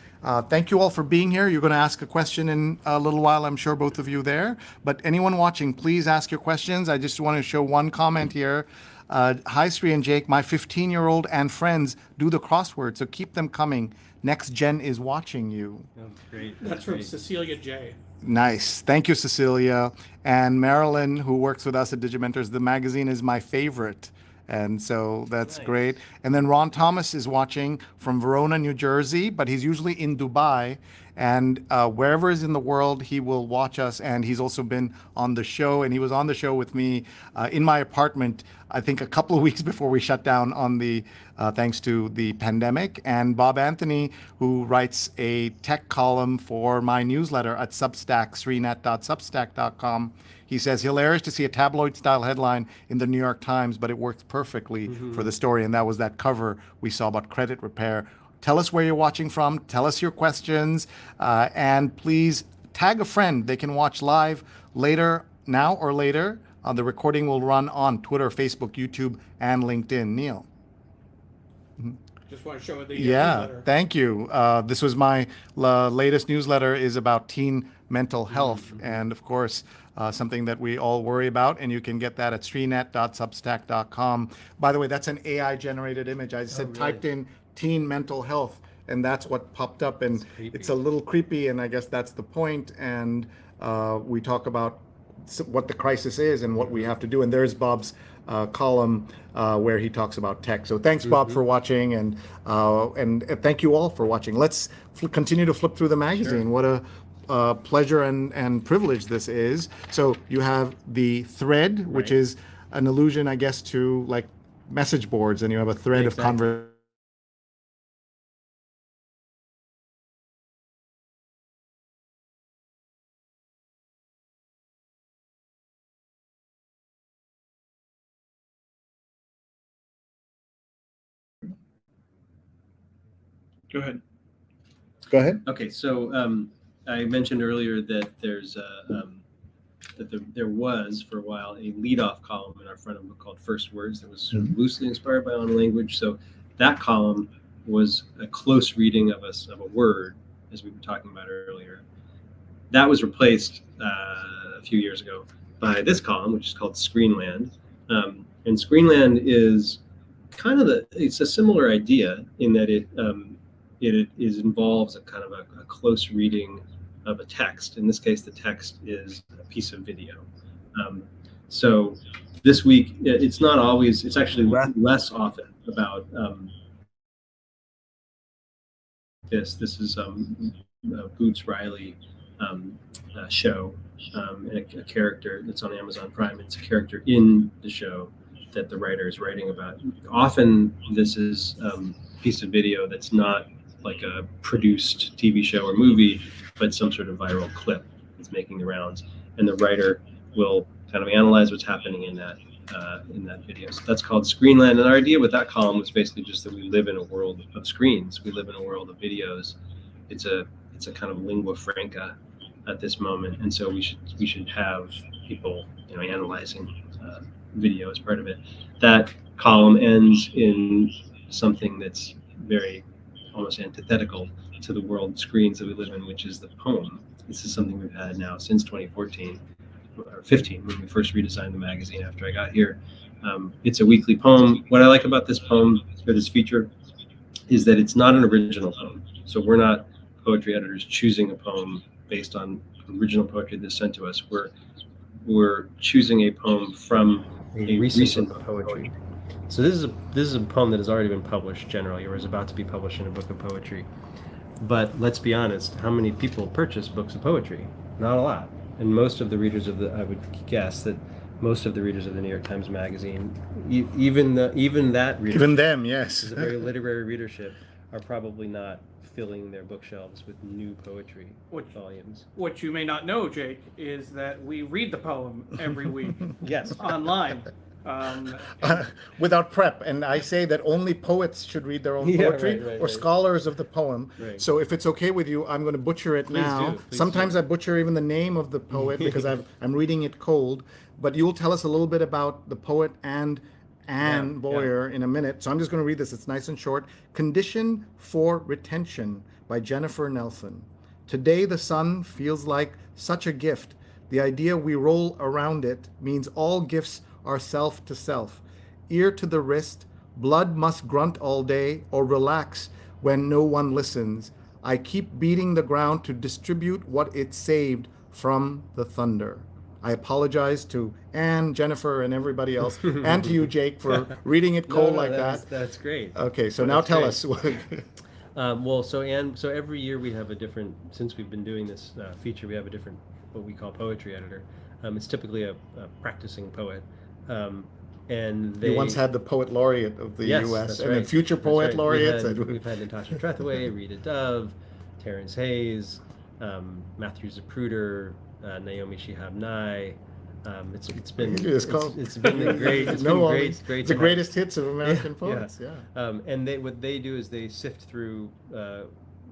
Thank you all for being here. You're going to ask a question in a little while, I'm sure both of you there. But anyone watching, please ask your questions. I just want to show one comment here. Hi, Sri and Jake. My 15-year-old and friends do the crossword, so keep them coming. Next Gen is watching you. Oh, great. That's from Cecilia J. Nice. Thank you, Cecilia. And Marilyn, who works with us at Digimentors, the magazine is my favorite. And so that's Nice. great. And then Ron Thomas is watching from Verona, New Jersey, but he's usually in Dubai. And wherever is in the world, he will watch us. And he's also been on the show. And he was on the show with me in my apartment, I think a couple of weeks before we shut down on the, thanks to the pandemic. And Bob Anthony, who writes a tech column for my newsletter at Substack, srinet.substack.com. He says, hilarious to see a tabloid-style headline in the New York Times, but it works perfectly for the story. And that was that cover we saw about credit repair. Tell us where you're watching from. Tell us your questions. And please tag a friend. They can watch live later, now or later. The recording will run on Twitter, Facebook, YouTube, and LinkedIn. Neil. Just want to show the Yeah, newsletter. thank you. This was my latest newsletter is about teen mental health. And of course, something that we all worry about. And you can get that at srinet.substack.com. By the way, that's an AI generated image. I said, really? typed in teen mental health, and that's what popped up. And creepy. it's a little creepy, and I guess that's the point. And we talk about what the crisis is and what we have to do. And there's Bob's column where he talks about tech. So thanks, Bob, for watching, and thank you all for watching. Let's continue to flip through the magazine. What a pleasure and privilege this is. So you have the thread, which is an allusion, I guess, to like message boards, and you have a thread of conversation. Go ahead. Go ahead. Okay, so I mentioned earlier that there was for a while a leadoff column in our front of a book called First Words that was sort of loosely inspired by on language. So that column was a close reading of a word, as we were talking about earlier. That was replaced a few years ago by this column, which is called Screenland. And Screenland is kind of it's a similar idea in that it involves a kind of a close reading of a text. In this case, the text is a piece of video. So this week, it's not always, it's actually less often about this. This is Boots Riley show, and a character that's on Amazon Prime. It's a character in the show that the writer is writing about. Often this is a piece of video that's not like a produced TV show or movie, but some sort of viral clip that's making the rounds, and the writer will kind of analyze what's happening in that video. So that's called Screenland. And our idea with that column was basically just that we live in a world of screens. We live in a world of videos. It's a kind of lingua franca at this moment, and so we should have people analyzing video as part of it. That column ends in something that's very almost antithetical to the world of screens that we live in, which is the poem. This is something we've had now since 2014 or 15 when we first redesigned the magazine after I got here. It's a weekly poem. What I like about this poem or this feature is that it's not an original poem. So we're not poetry editors choosing a poem based on original poetry that's sent to us. We're choosing a poem from a recent poetry. So this is a poem that has already been published generally, or is about to be published in a book of poetry. But let's be honest, how many people purchase books of poetry? Not a lot. And most of the readers I would guess that most of the readers of the New York Times Magazine, even that readership, Even them, yes. is a very literary readership, are probably not filling their bookshelves with new poetry volumes. What you may not know, Jake, is that we read the poem every week Yes. online. Without prep, and I say that only poets should read their own poetry, or scholars of the poem. So if it's okay with you, I'm going to butcher it now. Sometimes I butcher even the name of the poet because I'm reading it cold. But you'll tell us a little bit about the poet and Anne Boyer in a minute. So I'm just going to read this. It's nice and short. Condition for Retention by Jennifer Nelson. Today the sun feels like such a gift. The idea we roll around it means all gifts are self to self. Ear to the wrist, blood must grunt all day or relax when no one listens. I keep beating the ground to distribute what it saved from the thunder. I apologize to Anne, Jennifer, and everybody else, and to you, Jake, for reading it cold like that. That's great. Okay, so now tell us. Well, so Anne, so every year we have a different, since we've been doing this feature, we have a different, what we call poetry editor. It's typically a practicing poet. And they once had the poet laureate of the U.S. and then future poet laureates. We've had Natasha Trethewey, Rita Dove, Terrence Hayes, Matthew Zapruder, Naomi Shihab Nye. It's been the great the greatest hits of American poets. And what they do is they sift through.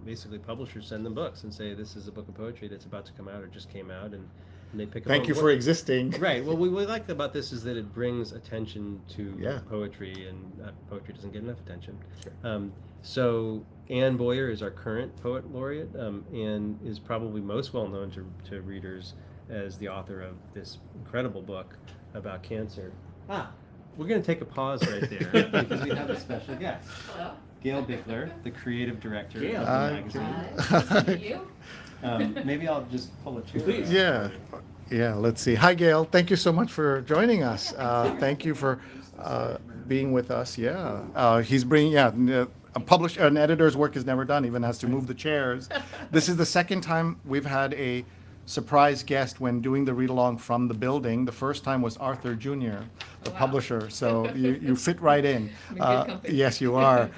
Basically, publishers send them books and say, "This is a book of poetry that's about to come out or just came out," and they pick. Thank you for existing. Right. Well, what we like about this is that it brings attention to poetry, and poetry doesn't get enough attention. Sure. So Anne Boyer is our current poet laureate, and is probably most well known to readers as the author of this incredible book about cancer. We're going to take a pause right there because we have a special guest. Hello. Gail Bickler, the creative director of the magazine. Nice to meet you. Maybe I'll just pull a chair. Yeah. Yeah, let's see. Hi, Gail. Thank you so much for joining us. Thank you for being with us. Yeah, he's bringing. Yeah, an editor's work is never done. Even has to move the chairs. This is the second time we've had a surprise guest when doing the read along from the building. The first time was Arthur Jr., the publisher. So you fit right in. Yes, you are.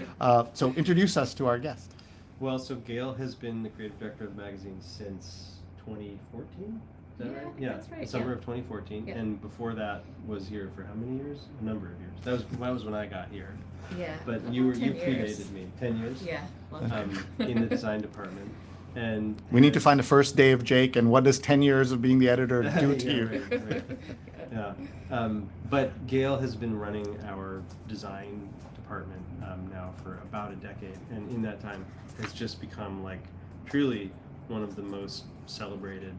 So introduce us to our guest. Well, so Gail has been the creative director of the magazine since 2014. Is that right? Yeah, that's right, the summer yeah. of 2014, Yeah. and before that was here for how many years? A number of years. That was when I got here. Yeah. But about you 10 predated years. me. 10 years. Yeah, long time. In the design department, and We need to find the first day of Jake, and what does 10 years of being the editor do to Yeah, you? right. Yeah. But Gail has been running our design department now for about a decade, and in that time has just become like truly one of the most celebrated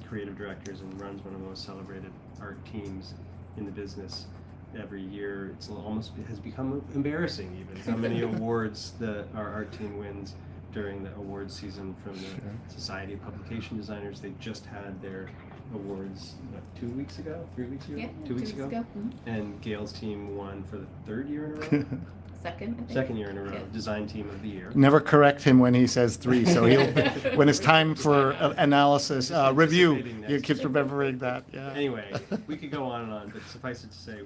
creative directors, and runs one of the most celebrated art teams in the business. Every year, it has become embarrassing even how many awards that our art team wins during the awards season from the Society of Publication Designers. They just had their awards 2 weeks ago, 3 weeks ago, Yeah, 2 weeks ago, Mhm. and Gail's team won for the third year in a row. Second, I think. Second year in a row, Yeah. design team of the year. Never correct him when he says 3, so he'll, when it's time for analysis, Just review, anticipating he next keeps year. remembering that, yeah. Anyway, we could go on and on, but suffice it to say,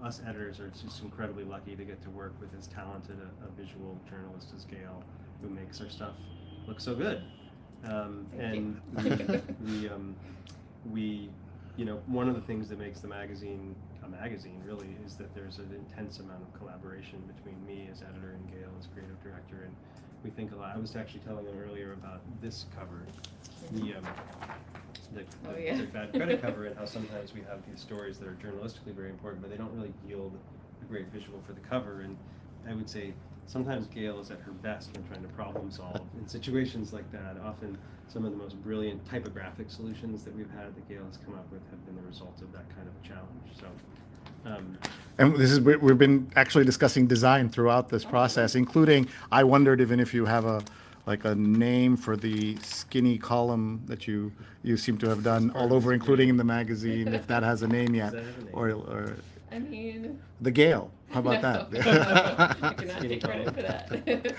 us editors are just incredibly lucky to get to work with as talented a visual journalist as Gail, who makes our stuff look so good. And we, one of the things that makes the magazine a magazine really is that there's an intense amount of collaboration between me as editor and Gail as creative director, and we think a lot. I was actually telling them earlier about this cover, the bad credit cover, and how sometimes we have these stories that are journalistically very important, but they don't really yield a great visual for the cover. And I would say sometimes Gail is at her best when trying to problem solve in situations like that. Often some of the most brilliant typographic solutions that we've had that Gail has come up with have been the result of that kind of a challenge. So. And we've been actually discussing design throughout this process, including, I wondered even if you have a name for the skinny column that you seem to have done all over, including in the magazine, if that has a name yet. Does that have a name? Or I mean, the Gale. How about that? I cannot take credit for that.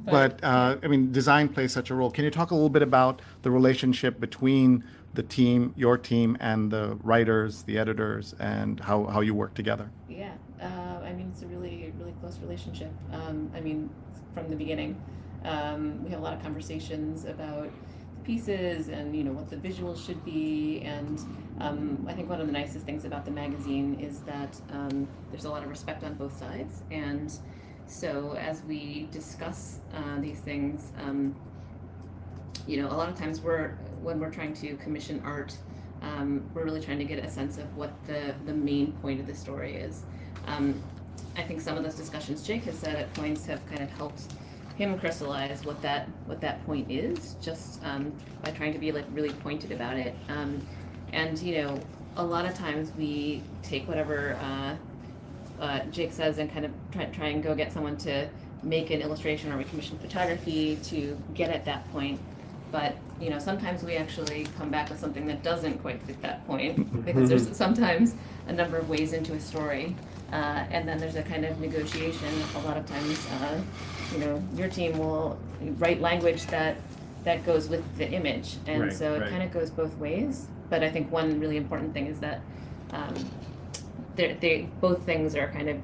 But I mean, design plays such a role. Can you talk a little bit about the relationship between the team, your team, and the writers, the editors, and how you work together? Yeah, I mean, it's a really, really close relationship. I mean, from the beginning, we have a lot of conversations about pieces and what the visuals should be, and I think one of the nicest things about the magazine is that there's a lot of respect on both sides, and so as we discuss these things, a lot of times when we're trying to commission art, we're really trying to get a sense of what the main point of the story is. I think some of those discussions Jake has said at points have kind of helped him crystallize what that point is, just by trying to be really pointed about it. And a lot of times we take whatever Jake says and kind of try and go get someone to make an illustration, or we commission photography to get at that point. But sometimes we actually come back with something that doesn't quite fit that point, because there's sometimes a number of ways into a story, and then there's a kind of negotiation. A lot of times, your team will write language that goes with the image, and so it kind of goes both ways. But I think one really important thing is that both things are kind of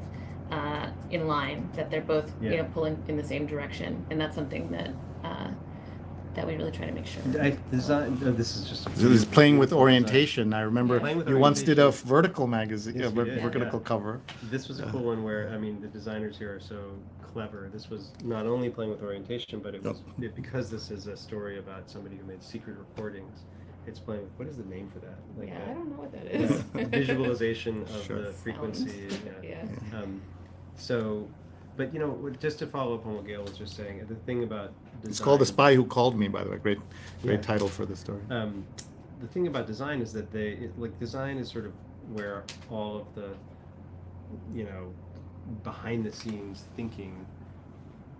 in line, that they're both pulling in the same direction, and that's something that we really try to make sure. This is just. It was playing with orientation. I remember Playing with you once did a orientation. vertical magazine, Yes, we did, vertical yeah. cover. This was a cool one where, the designers here are so clever. This was not only playing with orientation, but it was because this is a story about somebody who made secret recordings. It's playing with, what is the name for that? I don't know what that is. Visualization of Sure. the frequency. Yeah. But just to follow up on what Gail was just saying, the thing about design, It's called The Spy Who Called Me, by the way. Great Yeah. title for the story. The thing about design is that design is sort of where all of the, behind the scenes thinking,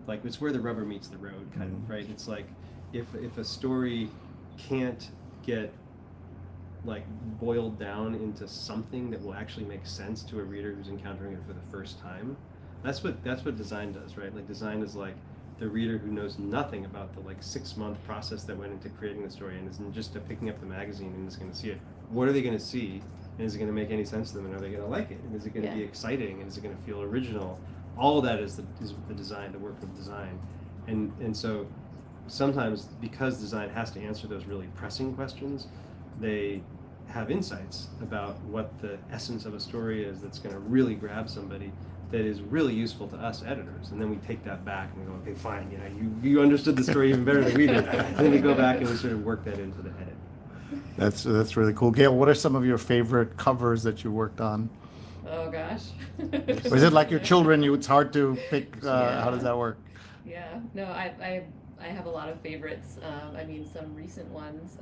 it's where the rubber meets the road, kind of, right? It's like if a story can't get like boiled down into something that will actually make sense to a reader who's encountering it for the first time. That's what design does, right? Like design is like the reader who knows nothing about the like 6-month process that went into creating the story and isn't just picking up the magazine and is going to see it. What are they going to see? And is it going to make any sense to them? And are they going to like it? And is it going to be exciting? And is it going to feel original? All of that is the design, the work of design. And so sometimes because design has to answer those really pressing questions, they have insights about what the essence of a story is that's going to really grab somebody, that is really useful to us editors. And then we take that back and we go, okay, fine, you understood the story even better than we did. And then we go back and we sort of work that into the edit. That's really cool. Gail, what are some of your favorite covers that you worked on? Oh gosh. Or is it like your children? It's hard to pick. How does that work? Yeah, no, I have a lot of favorites. I mean, some recent ones.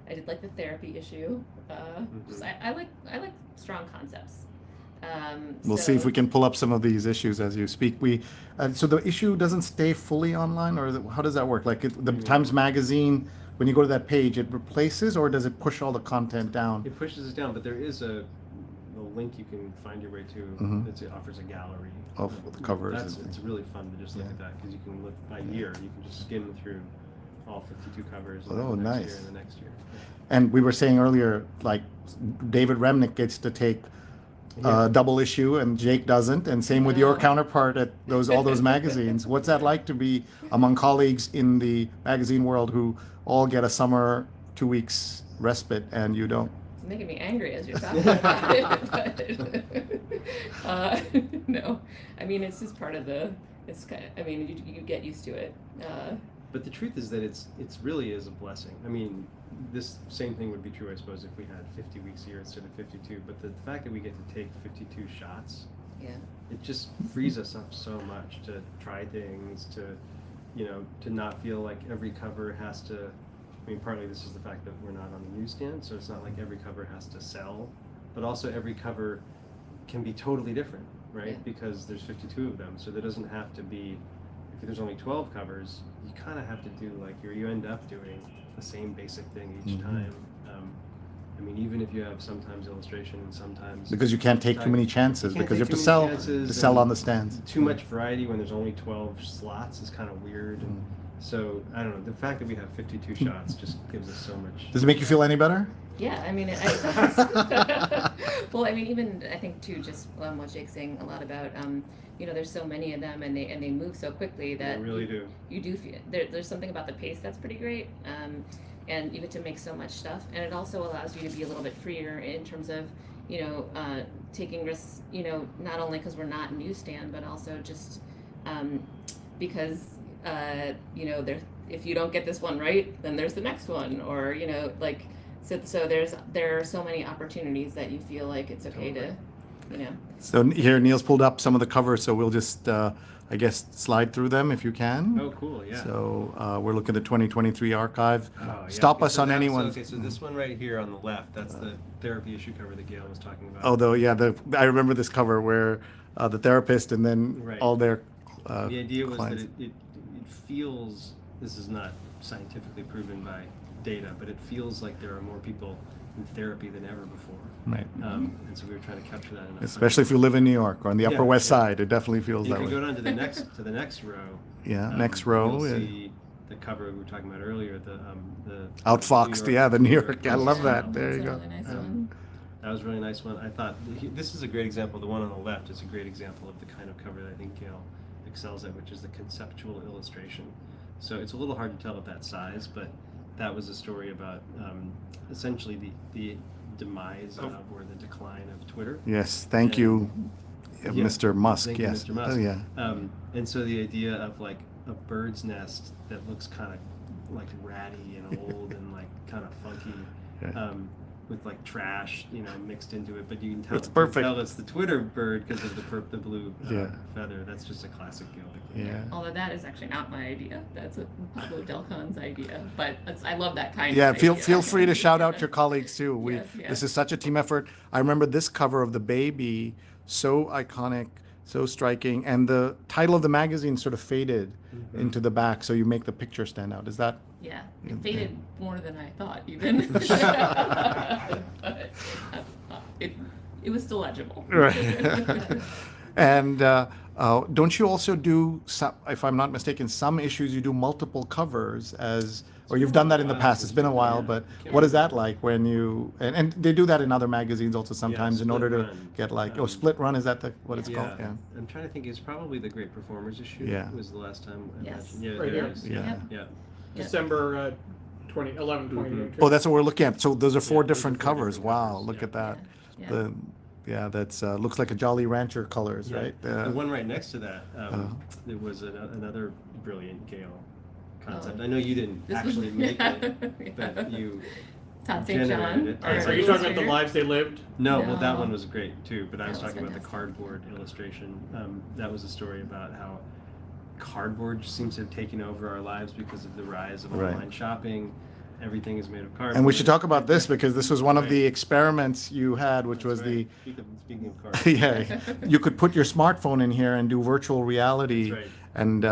I did like the therapy issue. Just, I like strong concepts. We'll see if we can pull up some of these issues as you speak. So the issue doesn't stay fully online, or how does that work? Like the Times Magazine, when you go to that page, it replaces, or does it push all the content down? It pushes it down, but there is a link you can find your way to. It offers a gallery of the covers. It's really fun to just look at that because you can look by year. You can just skim through all 52 covers. Oh, the next nice. year and the next year. And we were saying earlier, like David Remnick gets to take double issue and Jake doesn't, and same with your counterpart at all those magazines. What's that like to be among colleagues in the magazine world who all get a summer 2 weeks respite and you don't? It's making me angry as you're talking about it. But, no, I mean it's just part of I mean you get used to it. But the truth is that it's really is a blessing. I mean, this same thing would be true, I suppose, if we had 50 weeks a year instead of 52. But the fact that we get to take 52 shots, it just frees us up so much to try things, to not feel like every cover has to. I mean, partly this is the fact that we're not on the newsstand, so it's not like every cover has to sell, but also every cover can be totally different, right? Yeah. Because there's 52 of them, so there doesn't have to be. If there's only 12 covers, you kind of have to do you end up doing the same basic thing each time. I mean, even if you have sometimes illustration and sometimes because you can't take too many chances because you have to sell on the stands. Too much variety when there's only 12 slots is kind of weird. And so I don't know. The fact that we have 52 shots just gives us so much. Does it make you feel any better? Yeah, I mean, well, I mean, even I think too, just what Jake's saying a lot about, there's so many of them, and they move so quickly that they really do. You do feel there's something about the pace that's pretty great, and you get to make so much stuff, and it also allows you to be a little bit freer in terms of, taking risks, not only because we're not newsstand, but also just because if you don't get this one right, then there's the next one, or So there are so many opportunities that you feel like it's okay to. So here Neil's pulled up some of the covers, so we'll just I guess slide through them if you can. Oh, cool, yeah. So we're looking at the 2023 archive. Oh, yeah. Stop us so on anyone. Okay, so this one right here on the left, that's the therapy issue cover that Gail was talking about. Although, I remember this cover where the therapist and then all their the idea was clients. that it feels, this is not scientifically proven by data, but it feels like there are more people in therapy than ever before. Right. And so we were trying to capture that. Especially if you live in New York or on the Upper West Side, it definitely feels that way. If you go down to the next row. Yeah, next row. You'll see the cover we were talking about earlier, the Outfoxed, the New York. I love that. There you go. Really nice one. That was a really nice one. I thought this is a great example. The one on the left is a great example of the kind of cover that I think Gail excels at, which is the conceptual illustration. So it's a little hard to tell at that size, but that was a story about essentially the demise of or the decline of Twitter. Yes, thank you, Mr. Musk. Thank Yes. you, Mr. Musk. Oh, yeah. And so the idea of like a bird's nest that looks kind of like ratty and old and like kind of funky, with like trash, mixed into it, but you can tell It's perfect. Tell it's the Twitter bird because of the blue feather. That's just a classic Gail. Yeah. Although that is actually not my idea. That's Pablo Delcon's idea. But I love that kind Yeah, of feel free to shout out your colleagues too. Yes. This is such a team effort. I remember this cover of the baby, so iconic. So striking. And the title of the magazine sort of faded Mm-hmm. into the back, so you make the picture stand out. Is that? Yeah, Yeah. it faded more than I thought, even. But it was still legible. Right. And don't you also do, some, if I'm not mistaken, some issues you do multiple covers as, or you've done that in the past. It's been a while, but what is that like when you, and they do that in other magazines also sometimes in Split order to Run. get like, split run, is that what it's Yeah, called? Yeah. I'm trying to think. It's probably the Great Performers issue. Yeah. Was the last time I Yes. mentioned. Yeah, Right there here. is. Yeah. Yep. Yeah. Yep. December 2011, 2022. Oh, that's what we're looking at. So those are four Yeah, those are different four covers. different Wow, covers, look yeah. at that. Yeah. The, yeah, that's looks like a Jolly Rancher colors, Yeah. right? The one right next to that, there was another brilliant Gale concept. Oh. I know you didn't This was- actually make it, Yeah. but you. Todd St. John. generated it. our Are you talking about the illustrator. lives they lived? No, well, that No. one was great too. But I was That was talking about the fantastic. cardboard illustration. That was a story about how cardboard just seems to have taken over our lives because of the rise of Right. online shopping. Everything is made of cardboard. And we should talk about this because this was one of Right. the experiments you had, which That's was right. Speaking of cardboard. yeah, you could put your smartphone in here and do virtual reality. That's right. And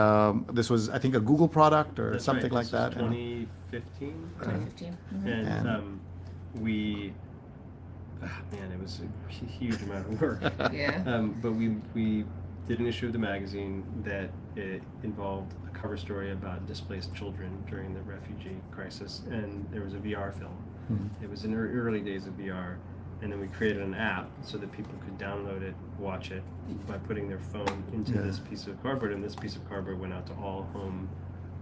this was, I think, a Google product or That's something right. like This was that. And- 2015. 2015. Mhm. And And- we, man, it was a huge amount of work. Yeah. But we did an issue of the magazine that it involved a cover story about displaced children during the refugee crisis, and there was a VR film. Mhm. It was in the early days of VR, and then we created an app so that people could download it, watch it by putting their phone into Yeah. this piece of cardboard, and this piece of cardboard went out to all home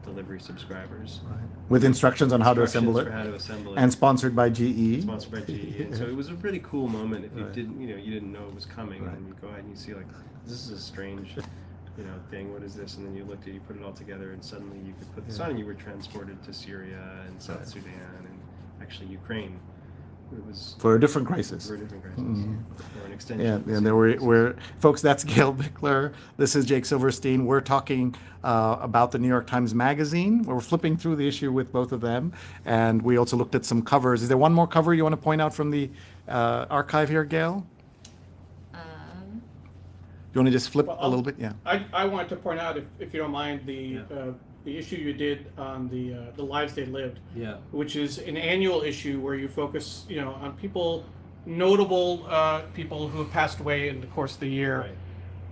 delivery subscribers. with instructions on how to assemble Instructions it. for how to assemble it. And sponsored by GE. Sponsored by GE. And so it was a pretty cool moment if you Right. didn't, you didn't know it was coming, Right. and you go ahead and you see like, this is a strange, thing. What is this? And then you looked at, you put it all together, and suddenly you could put this Yeah. on, and you were transported to Syria and South Right. Sudan and actually Ukraine. It was For a different crisis. for a different crisis, Mhm. or an extension. Yeah, of the and same there were, crisis. folks, that's Gail Bickler. This is Jake Silverstein. We're talking about the New York Times Magazine. We're flipping through the issue with both of them. And we also looked at some covers. Is there one more cover you want to point out from the archive here, Gail? You want to just flip Well, a little bit? Yeah. I wanted to point out, if you don't mind, the issue you did on the lives they lived, Yeah. which is an annual issue where you focus, on people, notable people who have passed away in the course of the year. Right.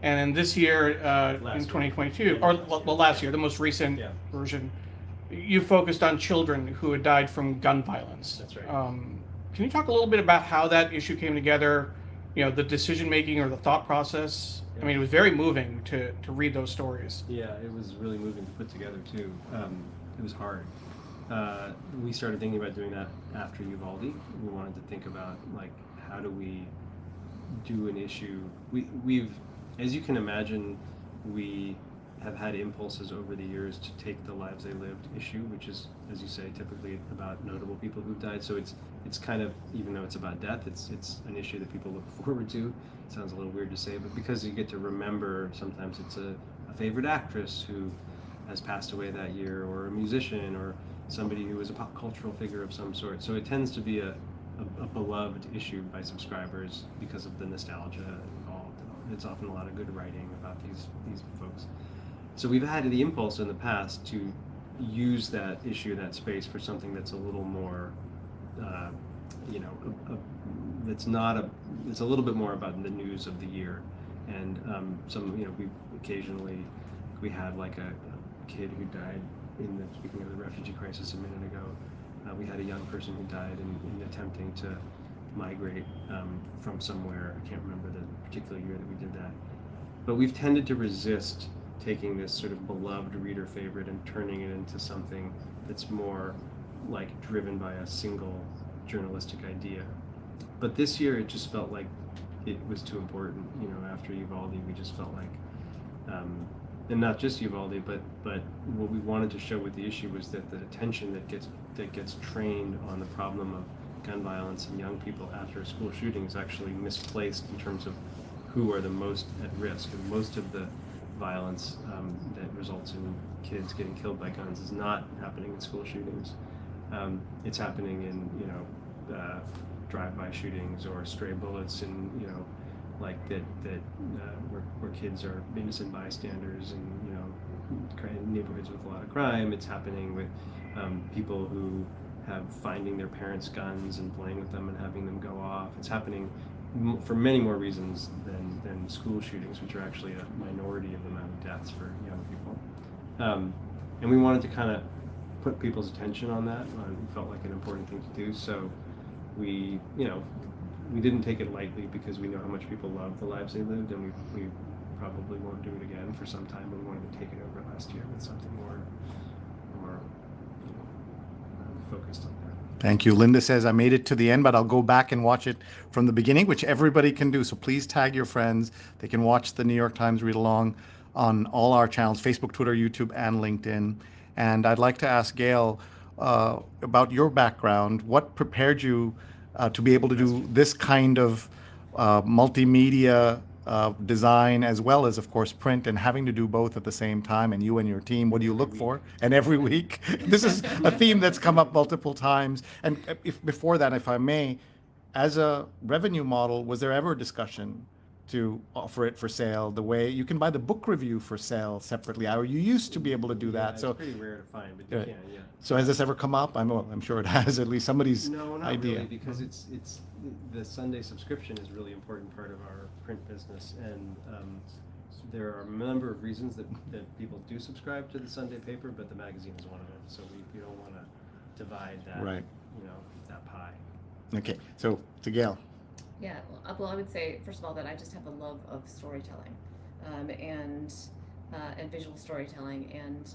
And then this year, Last in year. 2022, or last year, the most recent Yeah. version, you focused on children who had died from gun violence. That's right. Can you talk a little bit about how that issue came together? The decision making or the thought process. I mean, it was very moving to read those stories. Yeah, it was really moving to put together too. It was hard. We started thinking about doing that after Uvalde. We wanted to think about like how do we do an issue. We've, as you can imagine, we have had impulses over the years to take the Lives They Lived issue, which is, as you say, typically about notable people who've died. So it's kind of, even though it's about death, it's an issue that people look forward to. It sounds a little weird to say, but because you get to remember, sometimes it's a favorite actress who has passed away that year, or a musician, or somebody who was a pop cultural figure of some sort. So it tends to be a beloved issue by subscribers because of the nostalgia involved. It's often a lot of good writing about these folks. So we've had the impulse in the past to use that issue, that space, for something that's a little more, that's not it's a little bit more about the news of the year. And we had like a kid who died speaking of the refugee crisis a minute ago. We had a young person who died in attempting to migrate from somewhere. I can't remember the particular year that we did that. But we've tended to resist taking this sort of beloved reader favorite and turning it into something that's more like driven by a single journalistic idea. But this year it just felt like it was too important. After Uvalde, we just felt like, and not just Uvalde, but what we wanted to show with the issue was that the attention that gets trained on the problem of gun violence and young people after a school shooting is actually misplaced in terms of who are the most at risk. And most of the violence that results in kids getting killed by guns is not happening in school shootings. It's happening in drive-by shootings or stray bullets in like where kids are innocent bystanders and neighborhoods with a lot of crime. It's happening with people who have finding their parents' guns and playing with them and having them go off. It's happening for many more reasons than school shootings, which are actually a minority of the amount of deaths for young people. And we wanted to kind of put people's attention on that. It felt like an important thing to do. So we didn't take it lightly because we know how much people love the lives they lived, and we probably won't do it again for some time. We wanted to take it over last year with something more focused on that. Thank you. Linda says, I made it to the end, but I'll go back and watch it from the beginning, which everybody can do. So please tag your friends. They can watch the New York Times Read Along on all our channels, Facebook, Twitter, YouTube, and LinkedIn. And I'd like to ask Gail about your background. What prepared you to be able to do this kind of multimedia design, as well as, of course, print, and having to do both at the same time, and you and your team, what do you look for? And every week, this is a theme that's come up multiple times. And before that, if I may, as a revenue model, was there ever a discussion to offer it for sale the way you can buy the book review for sale separately, or you used to be able to do that? It's So pretty rare to find, but you can, yeah. So has this ever come up? I'm sure it has, at least somebody's No, not idea. really, because it's the Sunday subscription is a really important part of our print business, and there are a number of reasons that people do subscribe to the Sunday paper, but the magazine is one of them. So we don't want to divide that, Right. That pie. Okay, so to Gail. Yeah, well, I would say, first of all, that I just have a love of storytelling, and visual storytelling, and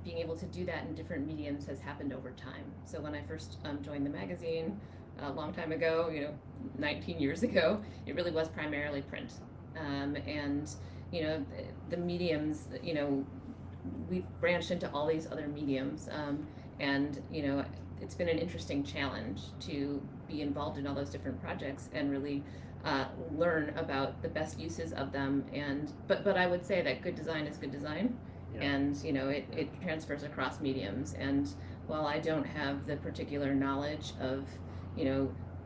being able to do that in different mediums has happened over time. So when I first joined the magazine a long time ago, 19 years ago, it really was primarily print. And, the mediums, we've branched into all these other mediums, and, it's been an interesting challenge to be involved in all those different projects and really learn about the best uses of them. But I would say that good design is good design, and it transfers across mediums. And while I don't have the particular knowledge of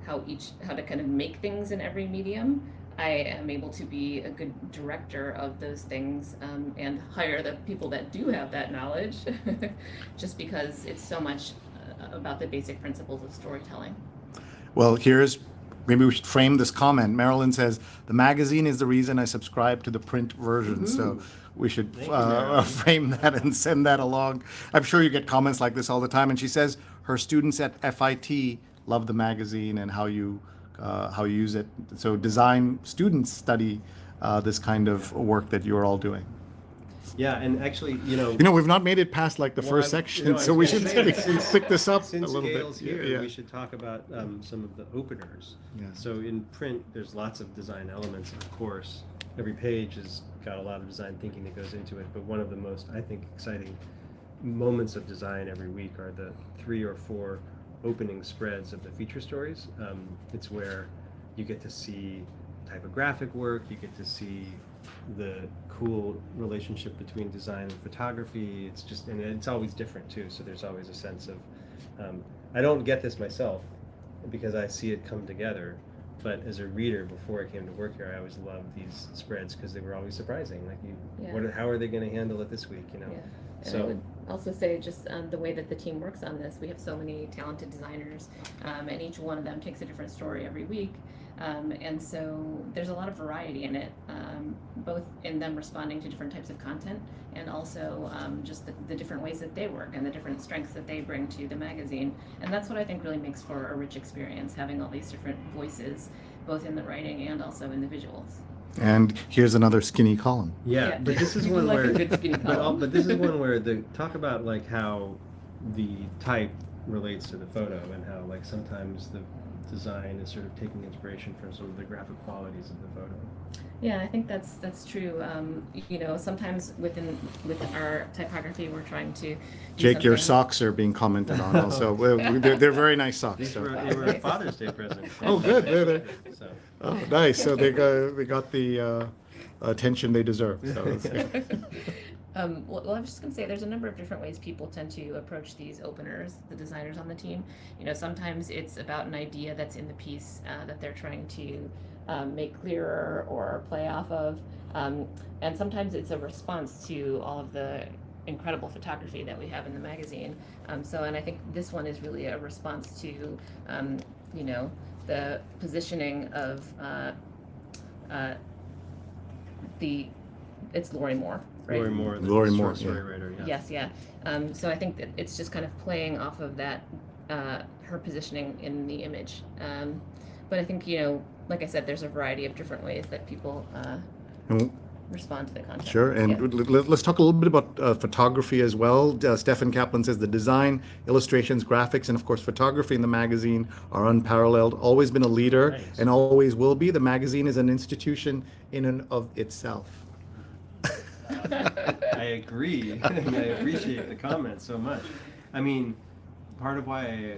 how to kind of make things in every medium, I am able to be a good director of those things, and hire the people that do have that knowledge, just because it's so much about the basic principles of storytelling. Well, maybe we should frame this comment. Marilyn says, the magazine is the reason I subscribe to the print version. So we should frame that and send that along. I'm sure you get comments like this all the time. And she says her students at FIT love the magazine and how you use it. So design students study this kind of work that you're all doing. Yeah, and actually, we've not made it past like the first section, so we should pick this up a little Gail's bit. Here, we should talk about some of the openers. Yeah. So in print, there's lots of design elements, of course. Every page has got a lot of design thinking that goes into it, but one of the most, I think, exciting moments of design every week are the 3 or 4 opening spreads of the feature stories. It's where you get to see typographic work, you get to see the cool relationship between design and photography. And it's always different too, so there's always a sense of I don't get this myself because I see it come together, but as a reader before I came to work here, I always loved these spreads because they were always surprising. Like how are they going to handle it this week, Yeah. And So I would also say just the way that the team works on this, we have so many talented designers, and each one of them takes a different story every week. And so there's a lot of variety in it, both in them responding to different types of content, and also just the different ways that they work and the different strengths that they bring to the magazine. And that's what I think really makes for a rich experience, having all these different voices, both in the writing and also in the visuals. And here's another skinny column. Yeah. But this is We one like where a good skinny column. but this is one where talk about like how the type relates to the photo, and how like sometimes the design is sort of taking inspiration from some of the graphic qualities of the photo. Yeah, I think that's true. Sometimes with our typography, we're trying to do Jake, your something- socks are being commented on also. They're very nice socks. These So. they were a Father's Day present. Oh, good. So. Oh, nice. So they got the attention they deserve. So that's good. Well, I was just going to say there's a number of different ways people tend to approach these openers, the designers on the team. Sometimes it's about an idea that's in the piece that they're trying to make clearer or play off of. And sometimes it's a response to all of the incredible photography that we have in the magazine. And I think this one is really a response to, you know, the positioning of it's Lori Moore, right? Lori Moore, the Lori short Moore, story yeah. writer. Yeah. Yes, yeah. So I think that it's just kind of playing off of that, her positioning in the image. But I think, you know, like I said, there's a variety of different ways that people And respond to the content. Sure, and Yeah. let's talk a little bit about photography as well. Stefan Kaplan says the design, illustrations, graphics, and of course photography in the magazine are unparalleled. Always been a leader, Nice. and always will be. The magazine is an institution in and of itself. I agree. And I appreciate the comment so much. I mean, part of why I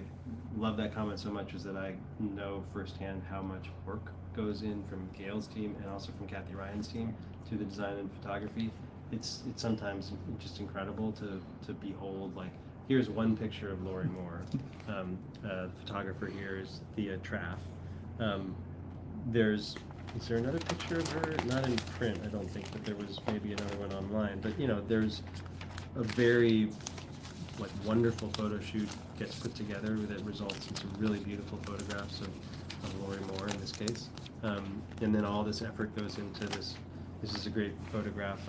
love that comment so much is that I know firsthand how much work goes in from Gail's team and also from Kathy Ryan's team to the design and photography. It's sometimes just incredible to behold. Like, here's one picture of Lori Moore. The photographer here is Thea Traff. Is there another picture of her? Not in print, I don't think, but there was maybe another one online. But you know, there's a very wonderful photo shoot gets put together that results in some really beautiful photographs of Lori Moore in this case. And then all this effort goes into this. This is a great photograph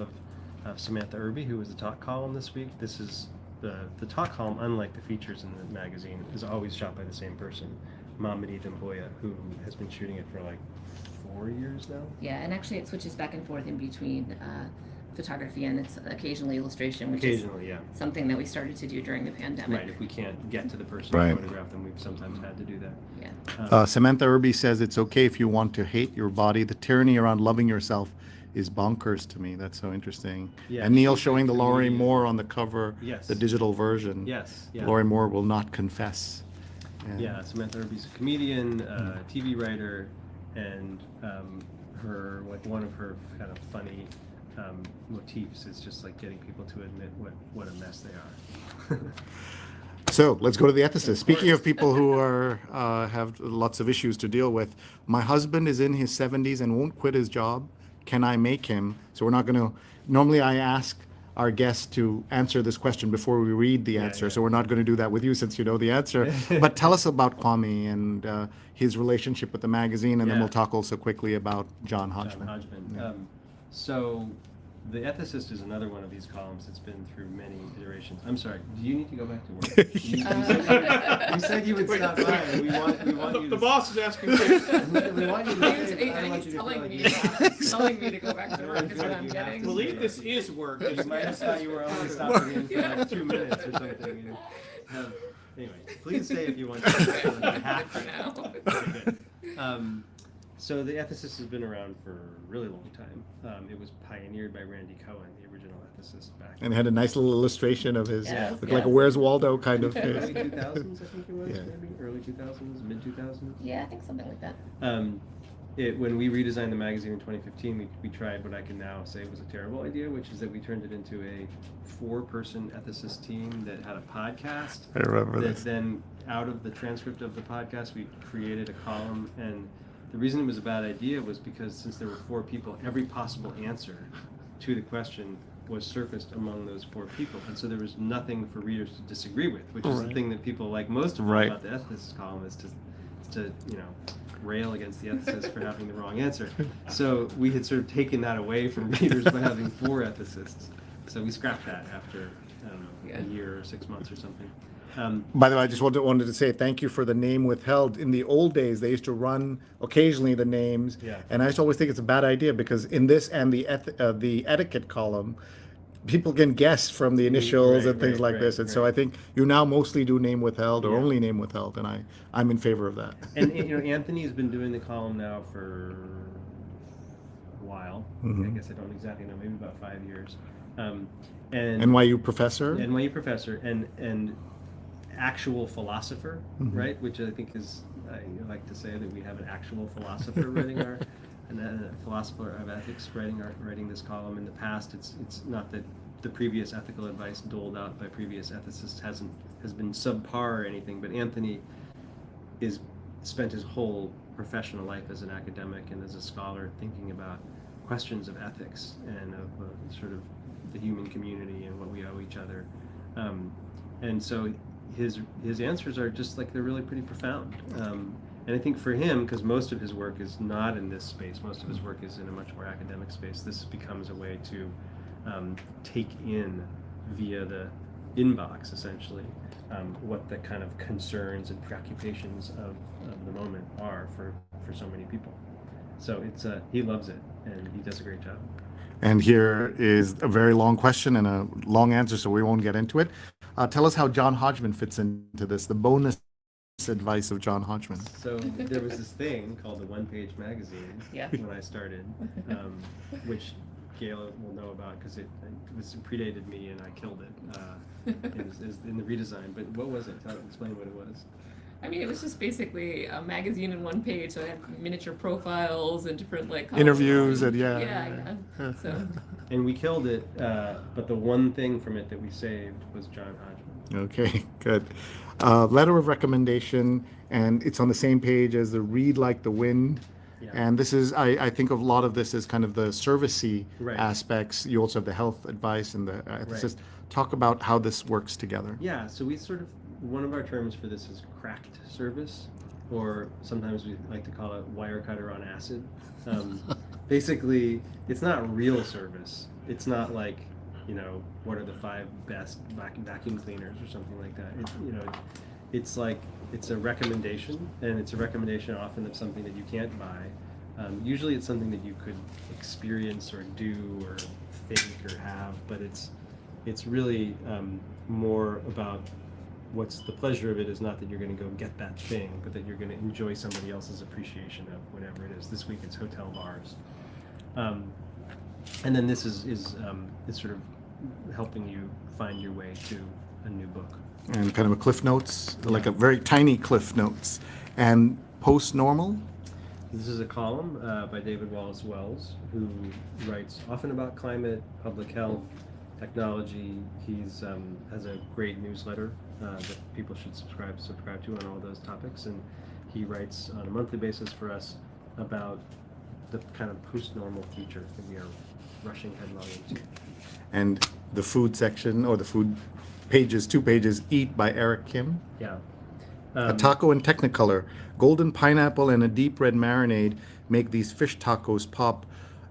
of Samantha Irby, who was the talk column this week. This is the talk column, unlike the features in the magazine, is always shot by the same person, Mamadi Damboya, who has been shooting it for like 4 years now. Yeah, and actually it switches back and forth in between photography and it's occasionally illustration, which Occasionally, is something that we started to do during the pandemic. Right, if we can't get to the person Right. to photograph them, we've sometimes had to do that. Yeah. Samantha Irby says it's okay if you want to hate your body. The tyranny around loving yourself is bonkers to me. That's so interesting. Yeah, And Neil she's a showing the Lori comedian. Moore on the cover, Yes. the digital version. Yes, yeah. Lori Moore will not confess. And- Yeah, Samantha Irby's a comedian, TV writer, and her one of her kind of funny motifs is just like getting people to admit what a mess they are. So let's go to the ethicist. Speaking of people who are have lots of issues to deal with, my husband is in his 70s and won't quit his job. Can I make him? So we're not going to. Normally, I ask our guests to answer this question before we read the answer. yeah. So we're not going to do that with you since you know the answer. But tell us about Kwame and his relationship with the magazine, and then Yeah. we'll talk also quickly about John John Hodgman. Hodgman. Yeah. So, The Ethicist is another one of these columns that's been through many iterations. I'm sorry, do you need to go back to work? You said you would stop by. And we want you to. The boss is asking questions. We want you to stay. I don't want He's you to feel telling like me, you- telling me to go back to work is what You I'm have getting. to Believe this is work. You might have thought you were only stopping in for like 2 minutes or something. Anyway, please stay if you want to. You have For to. now. Okay, good. So the ethicist has been around for a really long time. It was pioneered by Randy Cohen, the original ethicist back And had a nice little illustration of his, Yes, looked like a yes. Where's Waldo kind of early face. 2000s, I think it was, Yeah. maybe early 2000s, mid 2000s. Yeah, I think something like that. When we redesigned the magazine in 2015, we tried what I can now say was a terrible idea, which is that we turned it into a 4-person ethicist team that had a podcast. I remember That this. then, out of the transcript of the podcast, we created a column. And the reason it was a bad idea was because since there were 4 people, every possible answer to the question was surfaced among those 4 people. And so there was nothing for readers to disagree with, which is the Right. thing that people like most of all Right. about the ethicist column is to rail against the ethicists for having the wrong answer. So we had sort of taken that away from readers by having 4 ethicists. So we scrapped that after, I don't know, a year or 6 months or something. By the way, I just wanted to say thank you for the name withheld. In the old days, they used to run occasionally the names, Yeah. and I just always think it's a bad idea because in this and the etiquette column, people can guess from the initials Right, and things right, like this. right, And so right. I think you now mostly do name withheld or Yeah. only name withheld, and I'm in favor of that. And Anthony's been doing the column now for a while. Mhm. I guess I don't exactly know, maybe about 5 years. And NYU professor. NYU professor and actual philosopher, Mhm. right? Which I think is, I like to say that we have an actual philosopher writing our, and a philosopher of ethics writing this column. In the past, it's not that the previous ethical advice doled out by previous ethicists has been subpar or anything, but Anthony spent his whole professional life as an academic and as a scholar, thinking about questions of ethics and of sort of the human community and what we owe each other. And so his answers are just like, they're really pretty profound. And I think for him, because most of his work is not in this space, most of his work is in a much more academic space, this becomes a way to take in via the inbox, essentially, what the kind of concerns and preoccupations of the moment are for so many people. So it's he loves it, and he does a great job. And here is a very long question and a long answer, so we won't get into it. Tell us how John Hodgman fits into this, the bonus advice of John Hodgman. So there was this thing called the One Page Magazine when I started, which Gail will know about because it predated me and I killed it in the redesign. But what was it? Explain what it was. I mean, it was just basically a magazine in one page, so it had miniature profiles and different like interviews and yeah. So. And we killed it, but the one thing from it that we saved was John Hodgman. Okay, good. Letter of recommendation, and it's on the same page as the Read Like the Wind. Yeah. And this is, I think of a lot of this as kind of the servicey aspects. You also have the health advice and the ethicist. Talk about how this works together. Yeah, so we sort of, one of our terms for this is cracked service, or sometimes we like to call it wire cutter on acid. Basically, it's not real service. It's not like, what are the 5 best vacuum cleaners or something like that. It's like, it's a recommendation, and it's a recommendation often of something that you can't buy. Usually it's something that you could experience or do or think or have, but it's really more about what's the pleasure of it is not that you're going to go get that thing, but that you're going to enjoy somebody else's appreciation of whatever it is. This week it's hotel bars. And then this is sort of helping you find your way to a new book. And kind of a Cliff Notes, like a very tiny Cliff Notes. And Post-Normal? This is a column by David Wallace Wells, who writes often about climate, public health, technology. He's has a great newsletter that people should subscribe to on all those topics, and he writes on a monthly basis for us about the kind of post-normal future that we are rushing headlong into. And the food section, or the food pages, 2 pages, Eat by Eric Kim. Yeah. A taco in Technicolor. Golden pineapple and a deep red marinade make these fish tacos pop.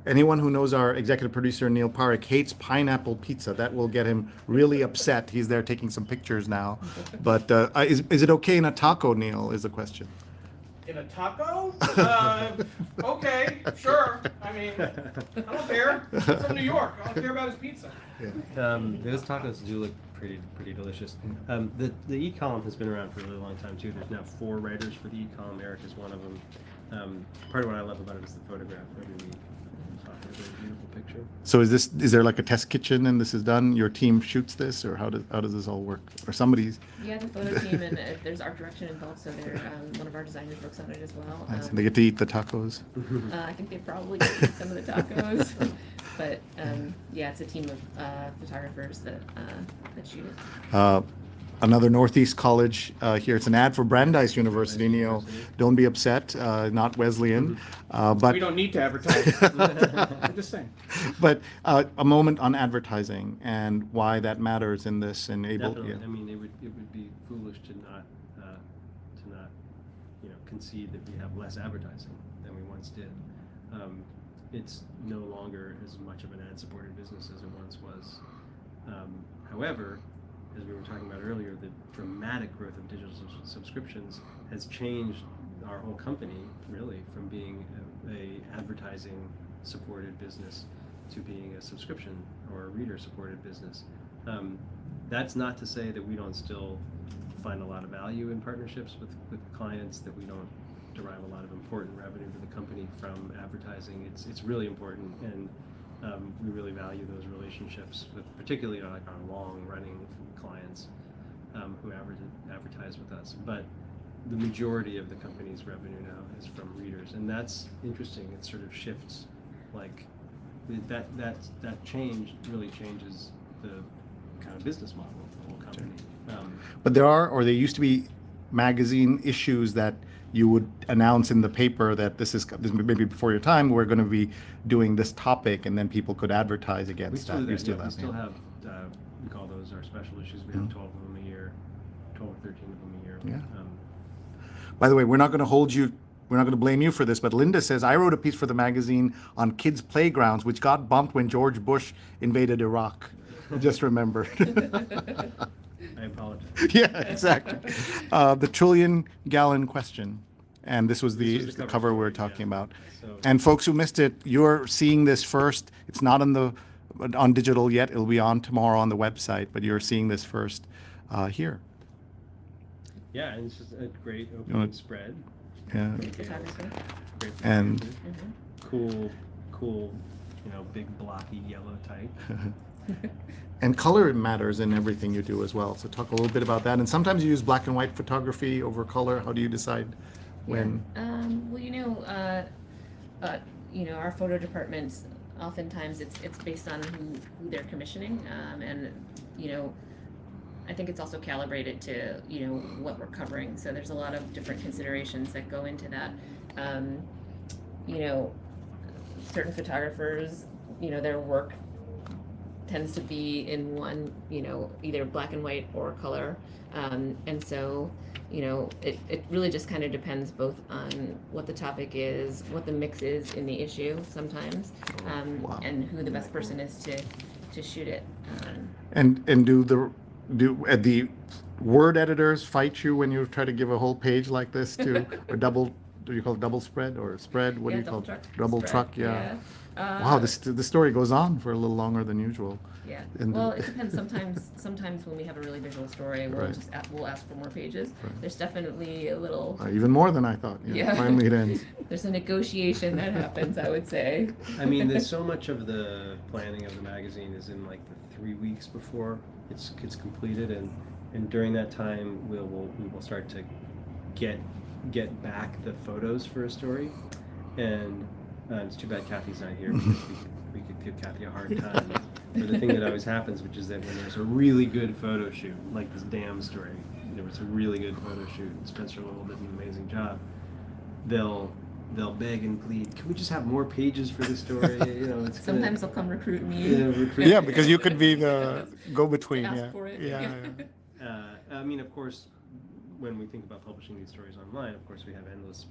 Anyone who knows our executive producer, Neil Parekh, hates pineapple pizza. That will get him really upset. He's there taking some pictures now. But is it okay in a taco, Neil, is the question. In a taco? Okay, sure. I mean, I don't care. I'm from New York. I don't care about his pizza. Those tacos do look pretty delicious. The e-column has been around for a really long time too. There's now 4 writers for the e-column. Eric is one of them. Part of what I love about it is the photograph every week. It's a very beautiful picture. So is there like a test kitchen and this is done? Your team shoots this, or how does this all work? Or somebody's? Yeah, the photo team, and there's art direction involved, so they're one of our designers works on it as well. And they get to eat the tacos. I think they probably get to eat some of the tacos, but yeah, it's a team of photographers that shoot it. Another Northeast college here. It's an ad for Brandeis University, Neil. Don't be upset, not Wesleyan. But we don't need to advertise. I'm just saying. But a moment on advertising and why that matters in this and able. Definitely. Yeah. I mean, it would be foolish to not concede that we have less advertising than we once did. It's no longer as much of an ad-supported business as it once was. However, as we were talking about earlier, the dramatic growth of digital subscriptions has changed our whole company, really, from being a advertising supported business to being a subscription or a reader supported business. That's not to say that we don't still find a lot of value in partnerships with clients, that we don't derive a lot of important revenue to the company from advertising. It's really important, and we really value those relationships with particularly like our long running clients who advertise with us. But the majority of the company's revenue now is from readers, and that's interesting. It sort of shifts, like that change really changes the kind of business model of the whole company. But there used to be magazine issues that you would announce in the paper that this maybe before your time, we're going to be doing this topic, and then people could advertise We against still that. do You that. still Yeah, we have, still yeah. have. We call those our special issues. We have 12 of them a year, 12 or 13 of them a year. Yeah. By the way, we're not going to hold you. We're not going to blame you for this, but Linda says, I wrote a piece for the magazine on kids' playgrounds, which got bumped when George Bush invaded Iraq. I just remembered. I apologize. Yeah, exactly. The trillion-gallon question. And this was the cover we were talking about. So, And folks who missed it, you're seeing this first. It's not on digital yet. It'll be on tomorrow on the website, but you're seeing this first here. yeah, and it's just a great opening spread. Yeah. Great Photography. Great And photography. Cool, big blocky yellow type. and color matters in everything you do as well. So talk a little bit about that. And sometimes you use black and white photography over color. How do you decide when? Well, our photo departments, oftentimes it's based on who they're commissioning, and I think it's also calibrated to what we're covering. So there's a lot of different considerations that go into that. Certain photographers, their work tends to be in one, either black and white or color, and so it really just kind of depends both on what the topic is, what the mix is in the issue sometimes, Wow. and who the best person is to shoot it. And do the word editors fight you when you try to give a whole page like this to or double? Do you call it double spread or spread? What do you call it? Double Spread, truck? Yeah. Wow, the story goes on for a little longer than usual. Yeah. And Well, it depends. Sometimes when we have a really visual story, Right. we'll ask for more pages. Right. There's definitely a little. Even more than I thought. Yeah. Finally it ends. There's a negotiation that happens, I would say. I mean, there's so much of the planning of the magazine is in like the 3 weeks before it's completed, and during that time we will start to get back the photos for a story, and it's too bad Kathy's not here because we could give Kathy a hard time for the thing that always happens, which is that when there's a really good photo shoot, like this damn story, it's a really good photo shoot, and Spencer Lowell did an amazing job, they'll beg and plead, can we just have more pages for this story? It's Sometimes they'll come recruit me. Yeah, because you could be the go-between. Ask Yeah. for it. Yeah. I mean, of course, when we think about publishing these stories online, of course, we have endless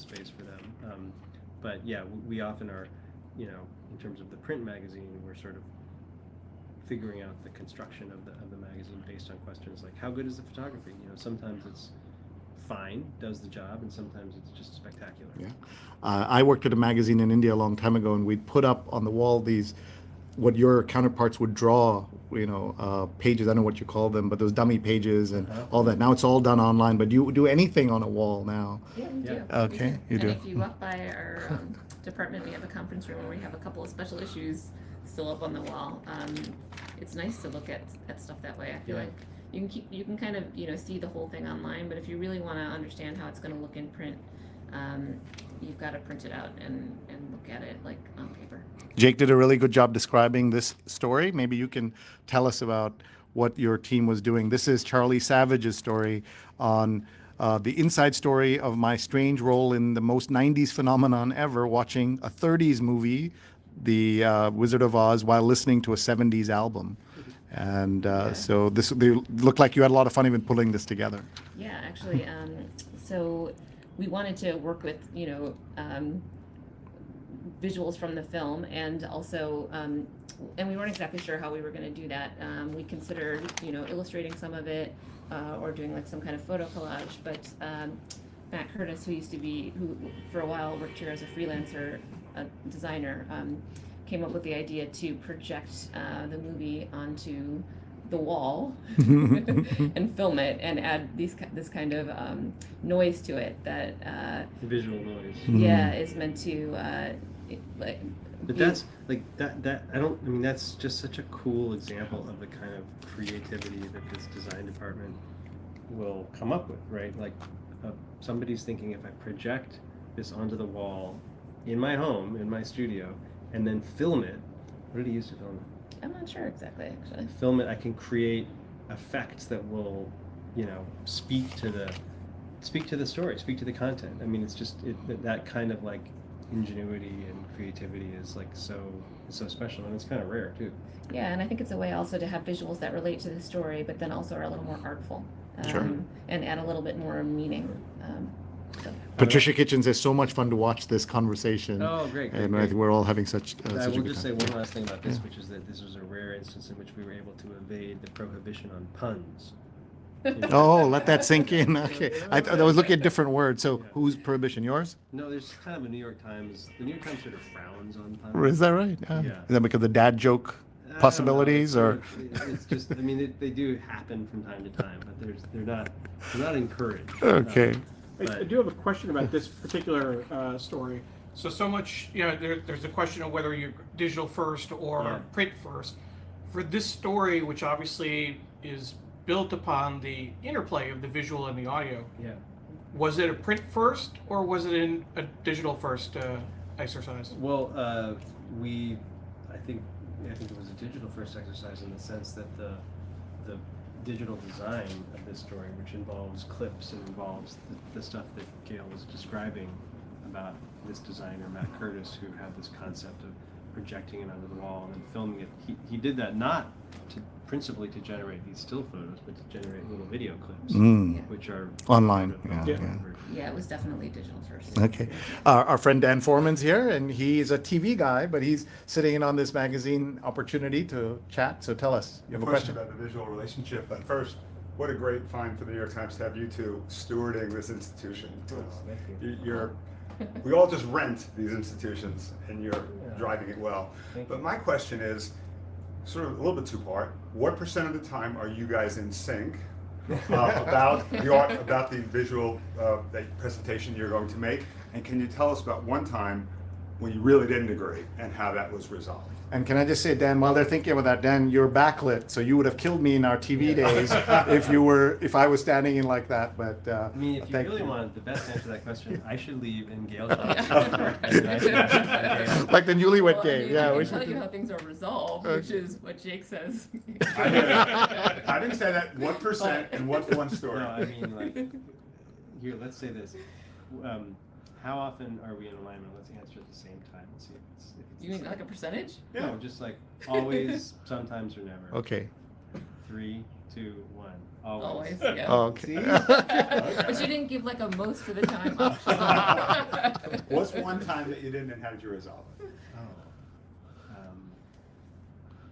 space for them. But yeah, we often are, in terms of the print magazine, we're sort of figuring out the construction of the magazine based on questions like, how good is the photography? Sometimes it's fine, does the job, and sometimes it's just spectacular. Yeah. I worked at a magazine in India a long time ago, and we'd put up on the wall these, what your counterparts would draw, pages, I don't know what you call them, but those dummy pages and all that. Now it's all done online, but do you do anything on a wall now? Yeah, we do. Okay, you and do. if you walk by our department, we have a conference room where we have a couple of special issues still up on the wall. It's nice to look at stuff that way. I feel like you can kind of see the whole thing online, but if you really want to understand how it's going to look in print, you've got to print it out and look at it like on paper. Jake did a really good job describing this story. Maybe you can tell us about what your team was doing. This is Charlie Savage's story on the inside story of my strange role in the most 90s phenomenon ever, watching a 30s movie, The Wizard of Oz, while listening to a 70s album. And so they looked like you had a lot of fun even pulling this together. Yeah, actually, so we wanted to work with, visuals from the film, and also, and we weren't exactly sure how we were going to do that. We considered, illustrating some of it, or doing like some kind of photo collage, but Matt Curtis, who for a while worked here as a freelancer, a designer, came up with the idea to project the movie onto the wall and film it and add this kind of noise to it that The visual noise. is meant to But that's like that I mean that's just such a cool example of the kind of creativity that this design department will come up with, right? Like somebody's thinking, if I project this onto the wall in my home, in my studio, and then film it, what did he use to film it? I'm not sure exactly, actually. Film it, I can create effects that will, speak to speak to the story, speak to the content. I mean, it's just that kind of like ingenuity and creativity is like so special, and it's kind of rare too. Yeah, and I think it's a way also to have visuals that relate to the story, but then also are a little more artful, Sure. and add a little bit more meaning. So. Patricia Kitchen says so much fun to watch this conversation. Oh, great. And I think we're all having such I a will good just say time. one last thing about this, which is that this was a rare instance in which we were able to evade the prohibition on puns. Oh, let that sink in. Okay. I was looking at different words. So whose prohibition? Yours? No, there's kind of a New York Times. The New York Times sort of frowns on puns. Or is that right? Yeah. Is that because of the dad joke I don't know, possibilities, or? it's just, I mean, they do happen from time to time, but they're not encouraged. Okay. I do have a question about this particular story. So much, there's a question of whether you're digital first or print first. For this story, which obviously is built upon the interplay of the visual and the audio, was it a print first or was it a digital first exercise? Well, I think it was a digital first exercise in the sense that the digital design of this story, which involves clips and involves the stuff that Gail was describing about this designer, Matt Curtis, who had this concept of projecting it onto the wall and then filming it. He did that not principally to generate these still photos, but to generate little video clips, which are Online. Yeah, it was definitely digital first. Okay. Our friend Dan Foreman's here, and he's a TV guy, but he's sitting in on this magazine opportunity to chat. So tell us, you have a question? About the visual relationship. But first, what a great find for the New York Times to have you two stewarding this institution. We all just rent these institutions, and you're driving it well. But my question is sort of a little bit two-part. What % of the time are you guys in sync about the art, about the visual presentation you're going to make? And can you tell us about one time when you really didn't agree and how that was resolved? And can I just say, Dan, while they're thinking about that, Dan, you're backlit, so you would have killed me in our TV days if I was standing in like that. But I mean, if you really want the best answer to that question, I should leave and Gail should. Like the newlywed Well, game. I We can tell should you how things are resolved, which is what Jake says. I didn't say that. 1% and what's one story? No, I mean, like, here, let's say this. How often are we in alignment? Let's answer at the same time. Let's see if it's You mean like a percentage? No, just like always, sometimes, or never. Okay. 3, 2, 1. Always. Always, yeah. Oh, okay. But you didn't give like a most of the time option. What's one time that you didn't, and how did you resolve it?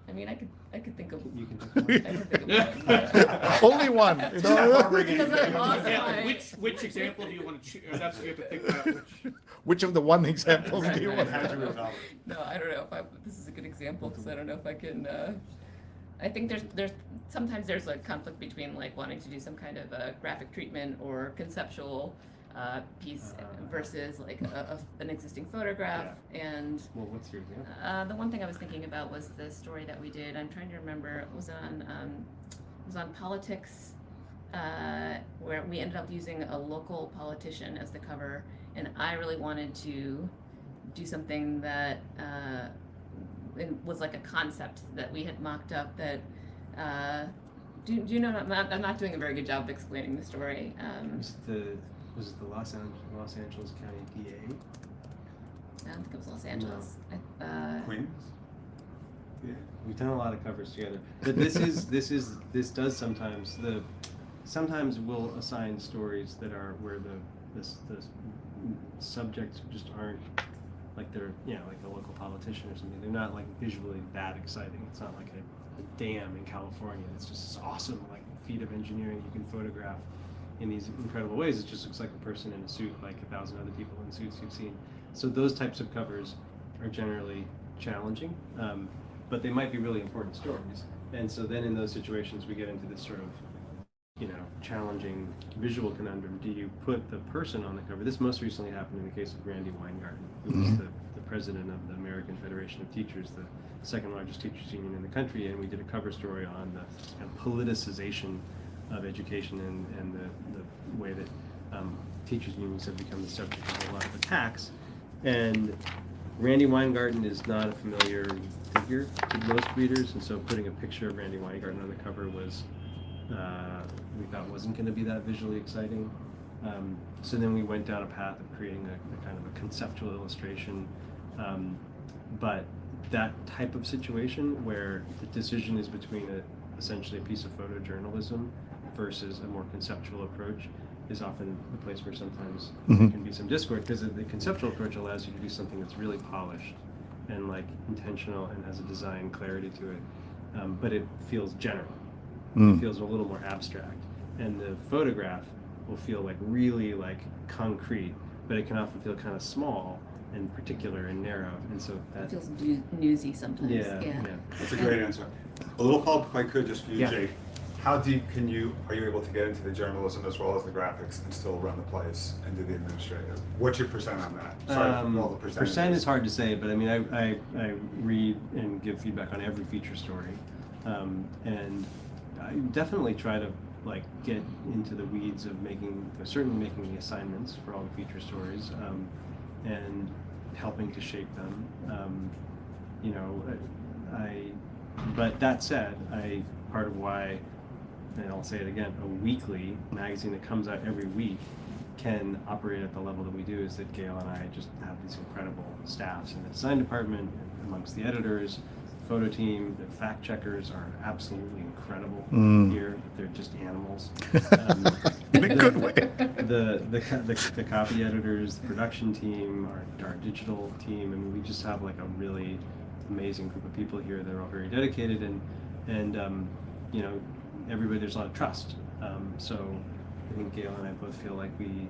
I mean, I could think of. You can I can think of one. Only one. Because I lost Yeah, my. which example do you want to choose? That's what you have to think about. Which of the one examples do you want? How did you resolve it? No, I don't know if this is a good example because I don't know if I can. I think there's sometimes there's a conflict between like wanting to do some kind of a graphic treatment or conceptual piece versus like an existing photograph. And Well, what's your example? the one thing I was thinking about was the story that we did. I'm trying to remember. It was on politics, where we ended up using a local politician as the cover, and I really wanted to do something that it was like a concept that we had mocked up. That do you know? I'm not doing a very good job of explaining the story. Was it the Los Angeles County DA? I don't think it was Los Angeles. Queens? Yeah, we've done a lot of covers together. But this does sometimes we'll assign stories that are where the subjects just aren't like they're like a local politician or something. They're not like visually that exciting. It's not like a dam in California. It's just this awesome like feat of engineering you can photograph in these incredible ways. It just looks like a person in a suit, like 1,000 other people in suits you've seen. So those types of covers are generally challenging, but they might be really important stories. And so then in those situations, we get into this sort of, challenging visual conundrum. Do you put the person on the cover? This most recently happened in the case of Randy Weingarten, who was the president of the American Federation of Teachers, the second largest teachers union in the country, and we did a cover story on the kind of politicization of education and the way that teachers unions have become the subject of a lot of attacks. And Randy Weingarten is not a familiar figure to most readers, and so putting a picture of Randy Weingarten on the cover was we thought wasn't going to be that visually exciting. So then we went down a path of creating a kind of a conceptual illustration, but that type of situation where the decision is between essentially a piece of photojournalism versus a more conceptual approach is often the place where sometimes there can be some discord, because the conceptual approach allows you to do something that's really polished and like intentional and has a design clarity to it, but it feels general. It feels a little more abstract, and the photograph will feel like really like concrete, but it can often feel kind of small and particular and narrow, and so that It feels newsy sometimes. yeah. That's a great answer. A little follow-up, if I could, just for you, Yeah. Jake. How deep are you able to get into the journalism as well as the graphics and still run the place and do the administrative? What's your percent on that? Sorry for all the percentages. Percent is hard to say, but I mean, I read and give feedback on every feature story, and I definitely try to like get into the weeds of certainly making the assignments for all the feature stories, and helping to shape them. But that said, part of why, and I'll say it again, a weekly magazine that comes out every week can operate at the level that we do is that Gail and I just have these incredible staffs in the design department, amongst the editors, photo team. The fact checkers are absolutely incredible here. They're just animals. In a good way. The copy editors, the production team, our digital team. I mean, we just have like a really amazing group of people here that are all very dedicated, and everybody, there's a lot of trust. So I think Gail and I both feel like we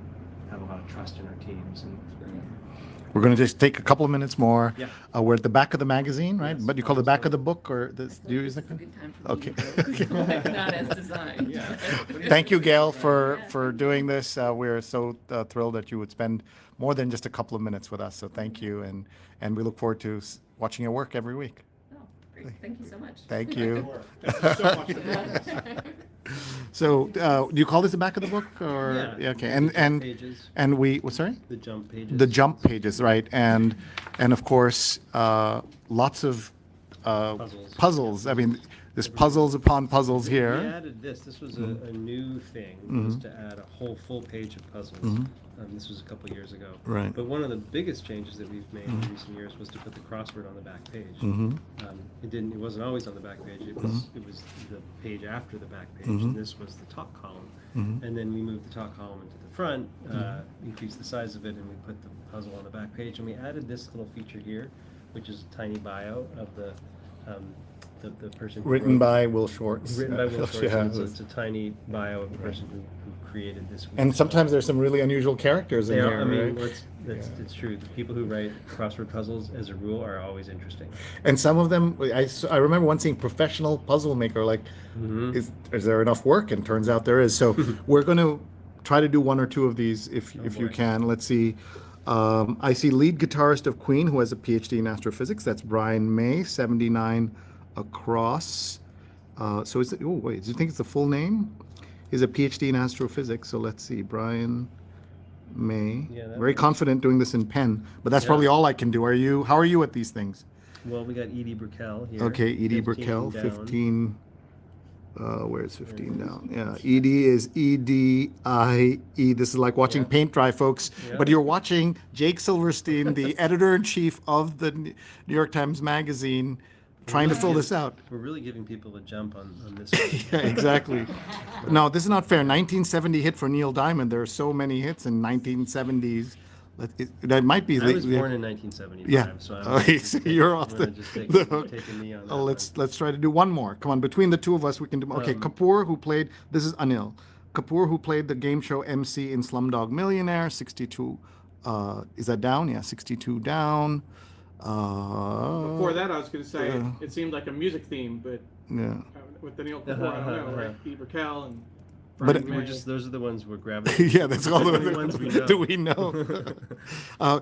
have a lot of trust in our teams. And We're going to just take a couple of minutes more. Yeah. We're at the back of the magazine, right? Yes. But you call it the back of the book, or I do thought you this use that? was a good time for Okay. me to go, like, not as designed. Yeah. Thank you, Gail, for doing this. We're so thrilled that you would spend more than just a couple of minutes with us. So thank you, and we look forward to watching your work every week. Oh, great. Thank you so much. Thank you. Thank you so much for doing this. So, do you call this the back of the book, or Yeah. okay? The jump pages. And we sorry, The jump pages. the jump pages, right? And of course, lots of puzzles. I mean, there's puzzles upon puzzles We here. added this. This was a new thing, was to add a whole full page of puzzles. This was a couple years ago. Right. But one of the biggest changes that we've made in recent years was to put the crossword on the back page. It wasn't always on the back page. It was the page after the back page, and this was the top column. And then we moved the top column into the front, increased the size of it, and we put the puzzle on the back page. And we added this little feature here, which is a tiny bio of the person who Written wrote- by Will Schwartz. Written by Will Schwartz. Yeah, So it's a tiny bio of the person who created this. and sometimes there's some really unusual characters in They here. are, I mean, right? it's true. The people who write crossword puzzles, as a rule, are always interesting. And some of them, I remember once seeing professional puzzle maker. Like, is there enough work? And turns out there is. So we're going to try to do one or two of these if you boy. can. Let's see. I see lead guitarist of Queen who has a PhD in astrophysics. That's Brian May, 79 across. So is it? Oh wait, do you think it's the full name? He's a PhD in astrophysics. So let's see, Brian May. Yeah, that Very works. confident doing this in pen, but that's Yeah. probably all I can do. How are you at these things? Well, we got Edie Brickell here. Okay, Edie 15 Brickell, down. 15. Where's 15 down? Yeah, Edie is EDIE. This is like watching paint dry, folks. Yeah. But you're watching Jake Silverstein, the editor-in-chief of the New York Times Magazine, trying to fill this out. We're really giving people a jump on this. Yeah, exactly. No, this is not fair. 1970 hit for Neil Diamond. There are so many hits in 1970s. That might be. I was born in 1975, Yeah. so Okay, so you're off gonna the just the hook. take a knee on that Oh, one. let's try to do one more. Come on, between the two of us, we can do. Okay, Kapoor, who played. This is Anil. Kapoor, who played the game show MC in Slumdog Millionaire. 62. Is that down? Yeah, 62 down. Before that, I was going to say it seemed like a music theme, but Yeah. with the Neil Kapoor, I don't know, right? Pete Raquel and But Brian it- May. We're just those are the ones we're gravitating. Yeah, that's all the the only ones we know. do we know. I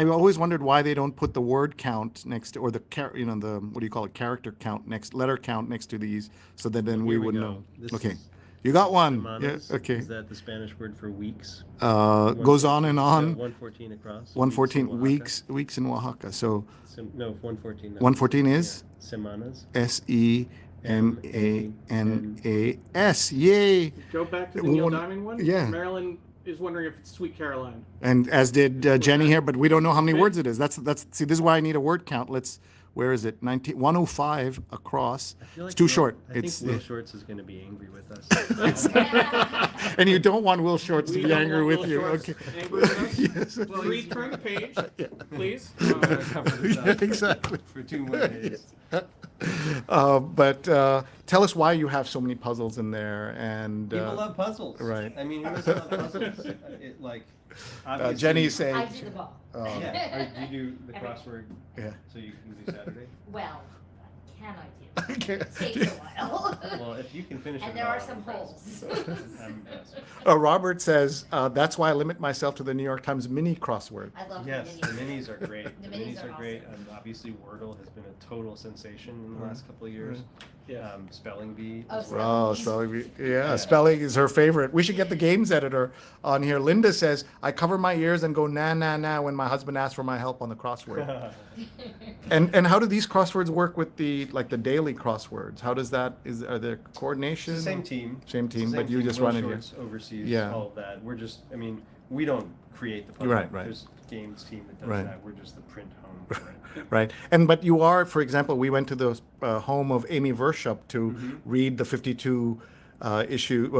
always wondered why they don't put the word count next to, or the the what do you call it, character count next, letter count next to these, so that then we Here we would go. know. This Okay, is you got one. Semanas. Yeah. Okay. Is that the Spanish word for weeks? Goes on and on. 114 across. 114 weeks. weeks in Oaxaca. So No, 114. no. 114 is Yeah. Semanas. SEMANAS. Yay! Go back to the Neil One- Diamond one. yeah. Marilyn is wondering if it's Sweet Caroline. And as did Jenny here, but we don't know how many words it is. That's see, this is why I need a word count. Where is it? 105 across. I feel like It's too Will- short. I think It's Will Shorts is going to be angry with us. and you don't want Will Shorts to We be don't angry want with Will you. Shorts Okay. angry with us. Yes. Reed, turn the page, please. Cover this Yeah, up exactly. for 2 more days. But tell us why you have so many puzzles in there. And People love puzzles. right. I mean, who doesn't love puzzles? Obviously, Jenny's saying. I do them all. Yeah. Or do you do the crossword Yeah. so you can do Saturday? Well, can I do? Okay. It takes a while. Well, if you can finish it, And there all, are I'm some impressed. holes. I'm impressed. Robert says that's why I limit myself to the New York Times mini crossword. I love Yes, the the minis. minis are great. The The minis minis are are great. awesome. And obviously, Wordle has been a total sensation in the last couple of years. Yeah. Spelling Bee. Oh, as well. Oh, spelling. Yeah, spelling is her favorite. We should get the games editor on here. Linda says, I cover my ears and go nah, nah, nah when my husband asks for my help on the crossword. And how do these crosswords work with the daily crosswords? How does that, are there coordination? It's the same team. Same It's the team, same but you team. just Will run it here. Shorts oversees Yeah. all of that. We're just, I mean, we don't create the puzzle. Right. There's a games team that does Right. that. We're just the print home for it. Right. But you are, for example, we went to the home of Amy Vershup to read the 52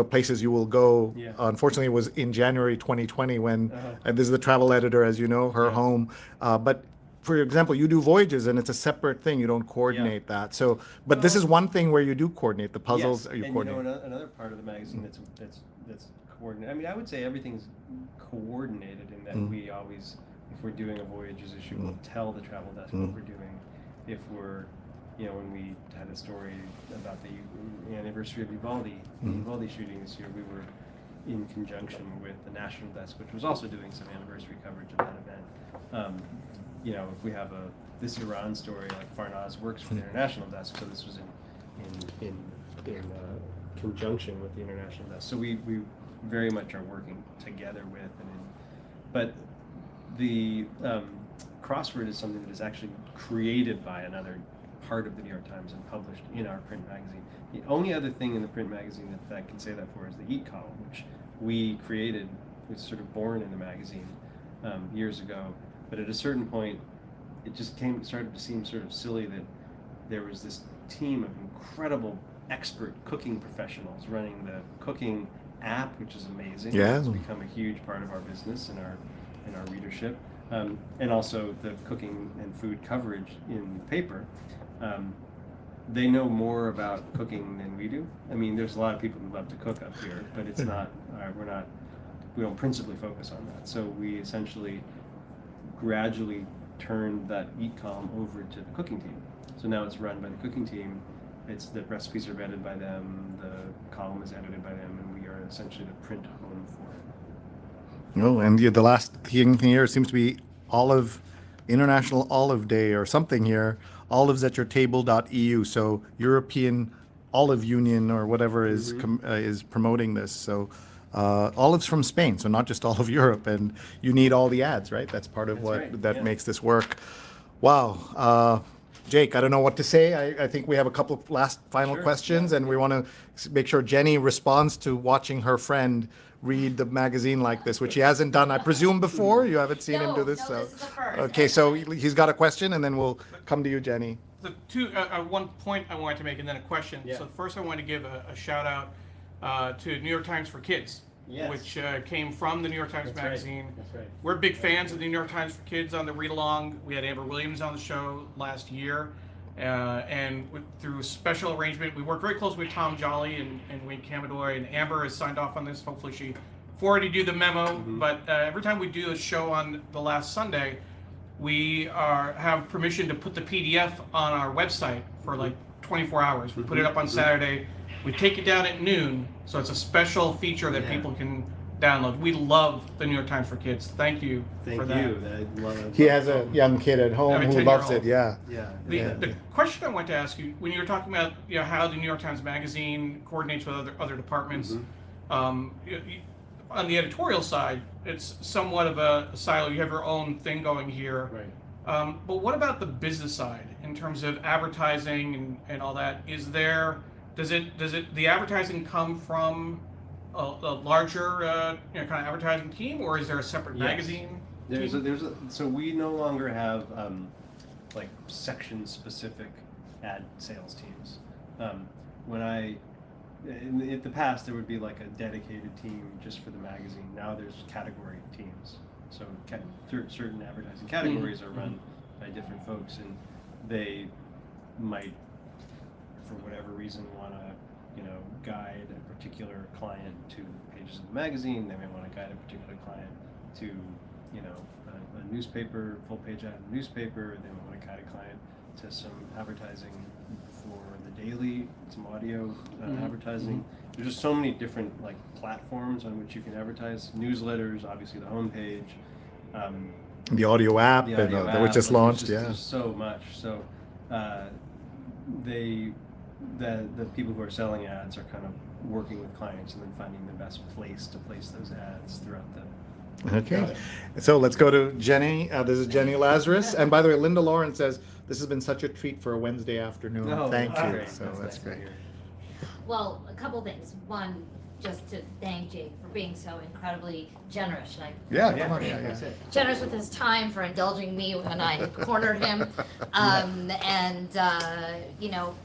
places you will go. Yeah. Unfortunately, it was in January 2020 when this is the travel editor, as you know, her home. But for example, you do voyages and it's a separate thing. You don't coordinate that. So, but this is one thing where you do coordinate the puzzles. Yes. You and coordinate. another part of the magazine that's coordinated. I mean, I would say everything's coordinated in that we always, if we're doing a voyages issue, we'll tell the travel desk what we're doing. If we're, when we had a story about the anniversary of Vivaldi, the Vivaldi shooting this year, we were in conjunction with the national desk, which was also doing some anniversary coverage of that event. If we have this Iran story, like Farnaz works for the international desk, so this was in conjunction with the international desk. So we very much are working together with but the crossword is something that is actually created by another part of the New York Times and published in our print magazine. The only other thing in the print magazine that can say that for is the Eat column, which we created, was sort of born in the magazine years ago. But at a certain point, it just started to seem sort of silly that there was this team of incredible expert cooking professionals running the cooking app, which is amazing. Yeah. It's become a huge part of our business and our readership, and also the cooking and food coverage in the paper. They know more about cooking than we do. I mean, there's a lot of people who love to cook up here, but it's not. We don't principally focus on that. So we essentially gradually turned that Eat column over to the cooking team. So now it's run by the cooking team. The recipes are vetted by them, the column is edited by them, and we are essentially the print home for it. Oh, and the last thing here seems to be International Olive Day or something here. Olives at your table.eu. So European Olive Union or whatever is promoting this. So olives from Spain, so not just all of Europe, and you need all the ads, right? That's part of makes this work. Wow. Jake, I don't know what to say. I think we have a couple of final questions, and we want to make sure Jenny responds to watching her friend read the magazine like this, which he hasn't done, I presume, before. You haven't seen him do this. No, this is the first. Okay, so he's got a question, and then we'll come to you, Jenny. The one point I wanted to make and then a question. Yeah. So first I want to give a shout out to New York Times for Kids, which came from the New York Times Magazine. That's right. We're big fans of the New York Times for Kids on the read along. We had Amber Williams on the show last year, and through special arrangement, we worked very closely with Tom Jolly and Wayne Camadoy, and Amber has signed off on this. Hopefully she forwarded you the memo. But every time we do a show on the last Sunday, we have permission to put the PDF on our website for like 24 hours. We put it up on Saturday. We take it down at noon, so it's a special feature that people can download. We love the New York Times for Kids. Thank you for that. I love it. He has a young kid at home I have a who 10-year-old. loves it. Yeah. The question I wanted to ask you, when you were talking about how the New York Times Magazine coordinates with other departments, on the editorial side, it's somewhat of a silo. You have your own thing going here. Right. But what about the business side in terms of advertising and all that? Does the advertising come from a larger kind of advertising team, or is there a separate Yes. magazine? So we no longer have like section specific ad sales teams. In the past there would be like a dedicated team just for the magazine. Now there's category teams. So certain advertising categories are run by different folks, and they might, for whatever reason, want to guide a particular client to pages of the magazine. They may want to guide a particular client to a newspaper, full page ad in a newspaper. They might want to guide a client to some advertising for the daily, some audio advertising. There's just so many different like platforms on which you can advertise. Newsletters, obviously the homepage. The audio app, that was just launched. There's so much. So the people who are selling ads are kind of working with clients and then finding the best place to place those ads throughout the. Okay, so let's go to Jenny. This is Jenny Lazarus, and by the way, Linda Lauren says this has been such a treat for a Wednesday afternoon. Thank you. Great. So that's nice great. Well, a couple things. One, just to thank Jake for being so incredibly generous. Generous with his time, for indulging me when I cornered him, and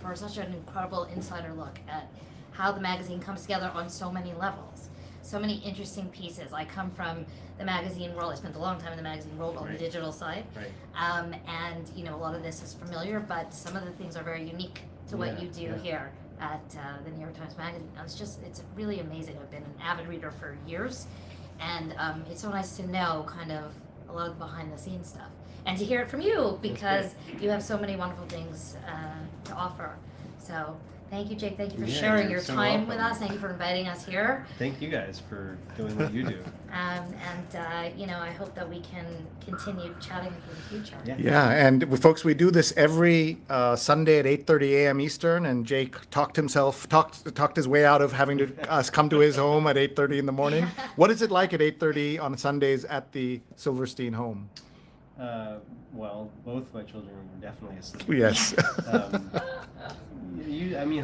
for such an incredible insider look at how the magazine comes together on so many levels. So many interesting pieces. I come from the magazine world. I spent a long time in the magazine world on the digital side. Right. And a lot of this is familiar, but some of the things are very unique to what you do here at the New York Times Magazine. It's really amazing. I've been an avid reader for years, and it's so nice to know kind of a lot of the behind the scenes stuff, and to hear it from you, because you have so many wonderful things to offer. So thank you, Jake. Thank you for sharing your time with us. Thank you for inviting us here. Thank you guys for doing what you do. I hope that we can continue chatting in the future. Yeah, and folks, we do this every Sunday at 8:30 a.m. Eastern, and Jake talked his way out of having us come to his home at 8:30 in the morning. What is it like at 8:30 on Sundays at the Silverstein home? Well, both my children were definitely asleep. Yes.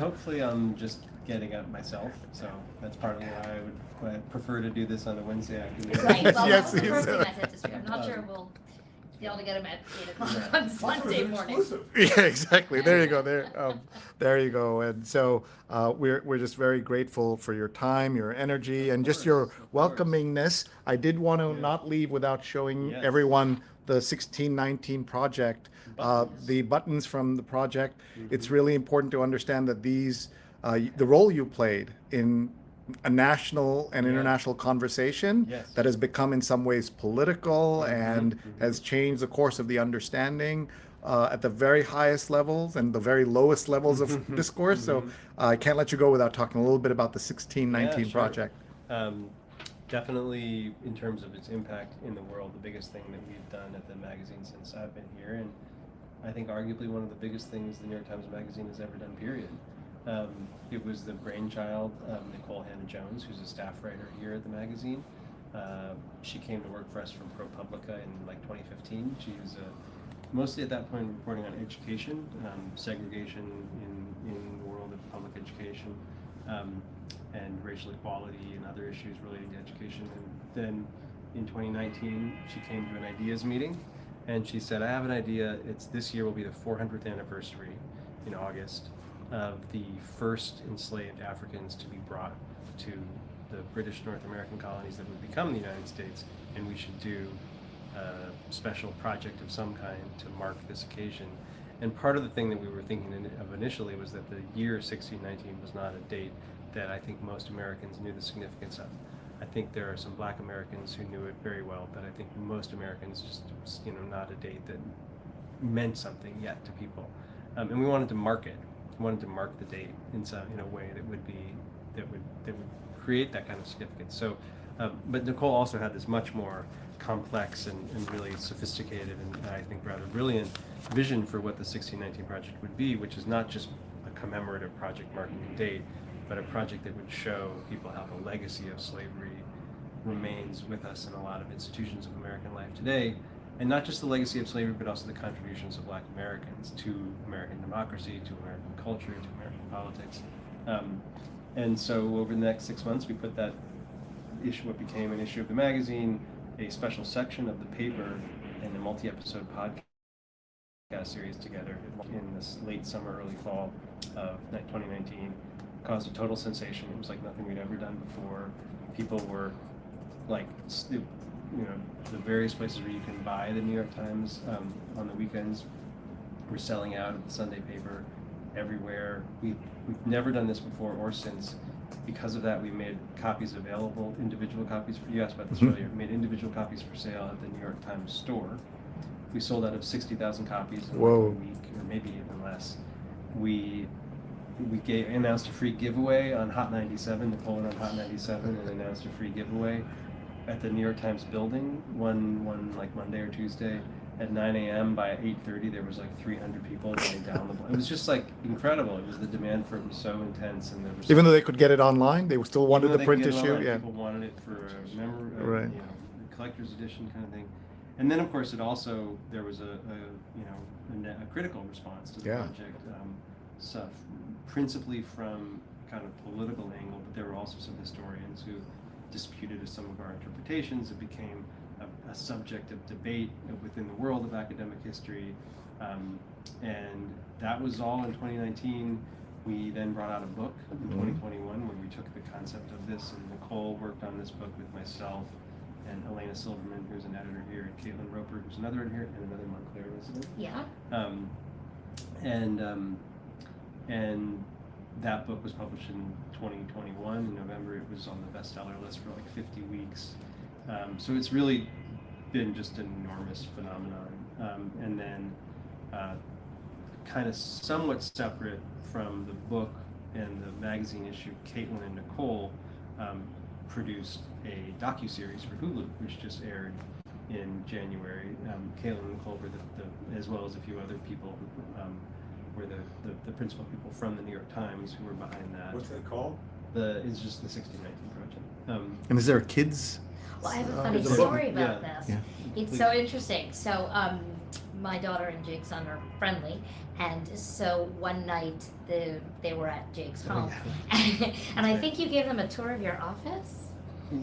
Hopefully I'm just getting up myself, so that's partly why I prefer to do this on a Wednesday afternoon. Right. Well, Yes, that was the first yes. thing I said to Stu. I'm not sure we'll be able to get him at 8 o'clock on Sunday morning. Yeah, exactly. There you go. There you go. And so we're just very grateful for your time, your energy, and just your welcomingness. I did want to not leave without showing everyone the 1619 project, the buttons from the project. It's really important to understand that these, the role you played in a national and international conversation that has become in some ways political and has changed the course of the understanding at the very highest levels and the very lowest levels of discourse. So I can't let you go without talking a little bit about the 1619 project. Definitely, in terms of its impact in the world, the biggest thing that we've done at the magazine since I've been here, and I think arguably one of the biggest things the New York Times Magazine has ever done, period. It was the brainchild of Nicole Hannah-Jones, who's a staff writer here at the magazine. She came to work for us from ProPublica in like 2015. She was mostly at that point reporting on education, segregation in the world of public education, and racial equality and other issues relating to education. And then in 2019, she came to an ideas meeting, and she said, I have an idea. This year will be the 400th anniversary in August of the first enslaved Africans to be brought to the British North American colonies that would become the United States, and we should do a special project of some kind to mark this occasion. And part of the thing that we were thinking of initially was that the year 1619 was not a date that I think most Americans knew the significance of. I think there are some Black Americans who knew it very well, but I think most Americans just, not a date that meant something yet to people. And we wanted to mark it. We wanted to mark the date in a way that would create that kind of significance. So, but Nicole also had this much more complex and really sophisticated and I think rather brilliant vision for what the 1619 project would be, which is not just a commemorative project marking a date, but a project that would show people how the legacy of slavery remains with us in a lot of institutions of American life today, and not just the legacy of slavery, but also the contributions of Black Americans to American democracy, to American culture, to American politics. And so over the next 6 months, we put that issue, what became an issue of the magazine, a special section of the paper, and a multi-episode podcast series together in this late summer, early fall of 2019. Caused a total sensation. It was like nothing we'd ever done before. People were like, the various places where you can buy the New York Times on the weekends were selling out of the Sunday paper everywhere. We've never done this before or since. Because of that, we made copies available, individual copies. You asked about this earlier. We made individual copies for sale at the New York Times store. We sold out of 60,000 copies in like a week, or maybe even less. We announced a free giveaway on Hot 97, Nicole on Hot 97, and announced a free giveaway at the New York Times building one like Monday or Tuesday at 9 a.m. By 8:30 there was like 300 people going down the block. It was just like incredible. It was, the demand for it was so intense, and there was, even though they could get it online, they still wanted the print issue. Yeah, people wanted it for a memory, right. Collector's edition kind of thing. And then of course there was a critical response to the project, stuff principally from kind of political angle, but there were also some historians who disputed some of our interpretations. It became a subject of debate within the world of academic history, and that was all in 2019. We then brought out a book in 2021 where we took the concept of this, and Nicole worked on this book with myself and Elena Silverman, who's an editor here, and Caitlin Roper, who's another editor here, and another Montclair resident. Yeah. And that book was published in 2021. In November, it was on the bestseller list for like 50 weeks. So it's really been just an enormous phenomenon. And then kind of somewhat separate from the book and the magazine issue, Caitlin and Nicole produced a docuseries for Hulu, which just aired in January. Caitlin and Nicole were as well as a few other people were the principal people from the New York Times who were behind that. What's that called? It's just the 1619 Project. And is there a kids? Well, I have a funny story about this. Yeah. It's so interesting. So, my daughter and Jake's son are friendly, and so one night they were at Jake's home, and I think you gave them a tour of your office.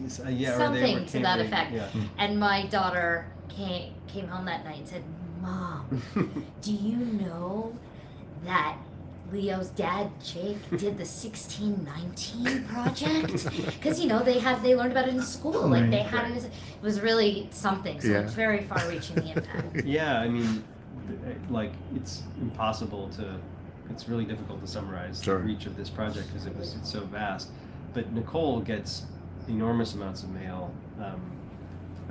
Something to that effect. Yeah. And my daughter came home that night and said, "Mom, do you know that Leo's dad, Jake, did the 1619 project?" Because they learned about it in school. Like they had it was really something. So it's very far-reaching, the impact. Yeah, I mean, like it's impossible it's really difficult to summarize the reach of this project because it's so vast. But Nicole gets enormous amounts of mail.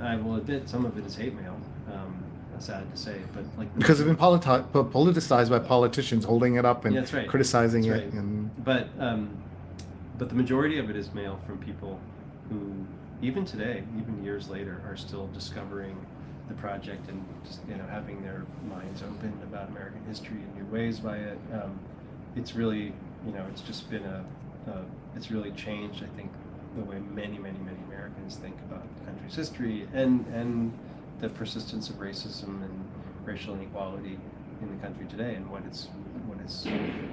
I will admit some of it is hate mail. Sad to say, but like because it's been politicized by politicians holding it up and criticizing it. And but the majority of it is mail from people who, even today, even years later, are still discovering the project and just having their minds opened about American history in new ways by it. It's really it's just been it's really changed, I think, the way many Americans think about the country's history and the persistence of racism and racial inequality in the country today and what its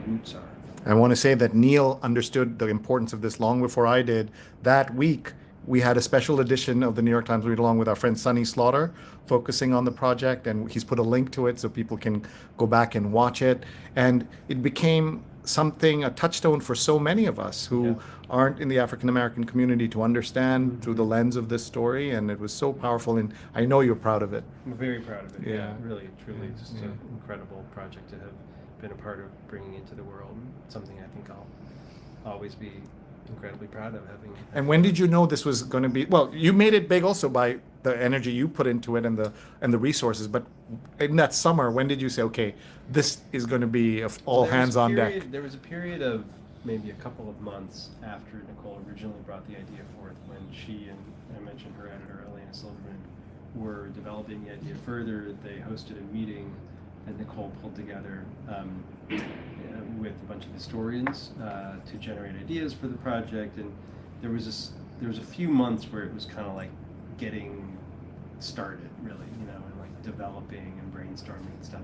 roots are. I want to say that Neil understood the importance of this long before I did. That week, we had a special edition of the New York Times Read Along with our friend Sonny Slaughter, focusing on the project, and he's put a link to it so people can go back and watch it. And it became a touchstone for so many of us who aren't in the African American community to understand through the lens of this story, and it was so powerful, and I know you're proud of it. I'm very proud of it. Yeah, really, truly, just an incredible project to have been a part of bringing into the world. Something I think I'll always be incredibly proud of having. And when did you know this was going to be? Well, you made it big also by the energy you put into it and the resources. But in that summer, when did you say, okay, this is going to be all hands on deck? There was a period of maybe a couple of months after Nicole originally brought the idea forth, when she and I mentioned her editor Elena Silverman were developing the idea further. They hosted a meeting that Nicole pulled together with a bunch of historians to generate ideas for the project, and there was a few months where it was kind of like getting started, really, and like developing and brainstorming and stuff.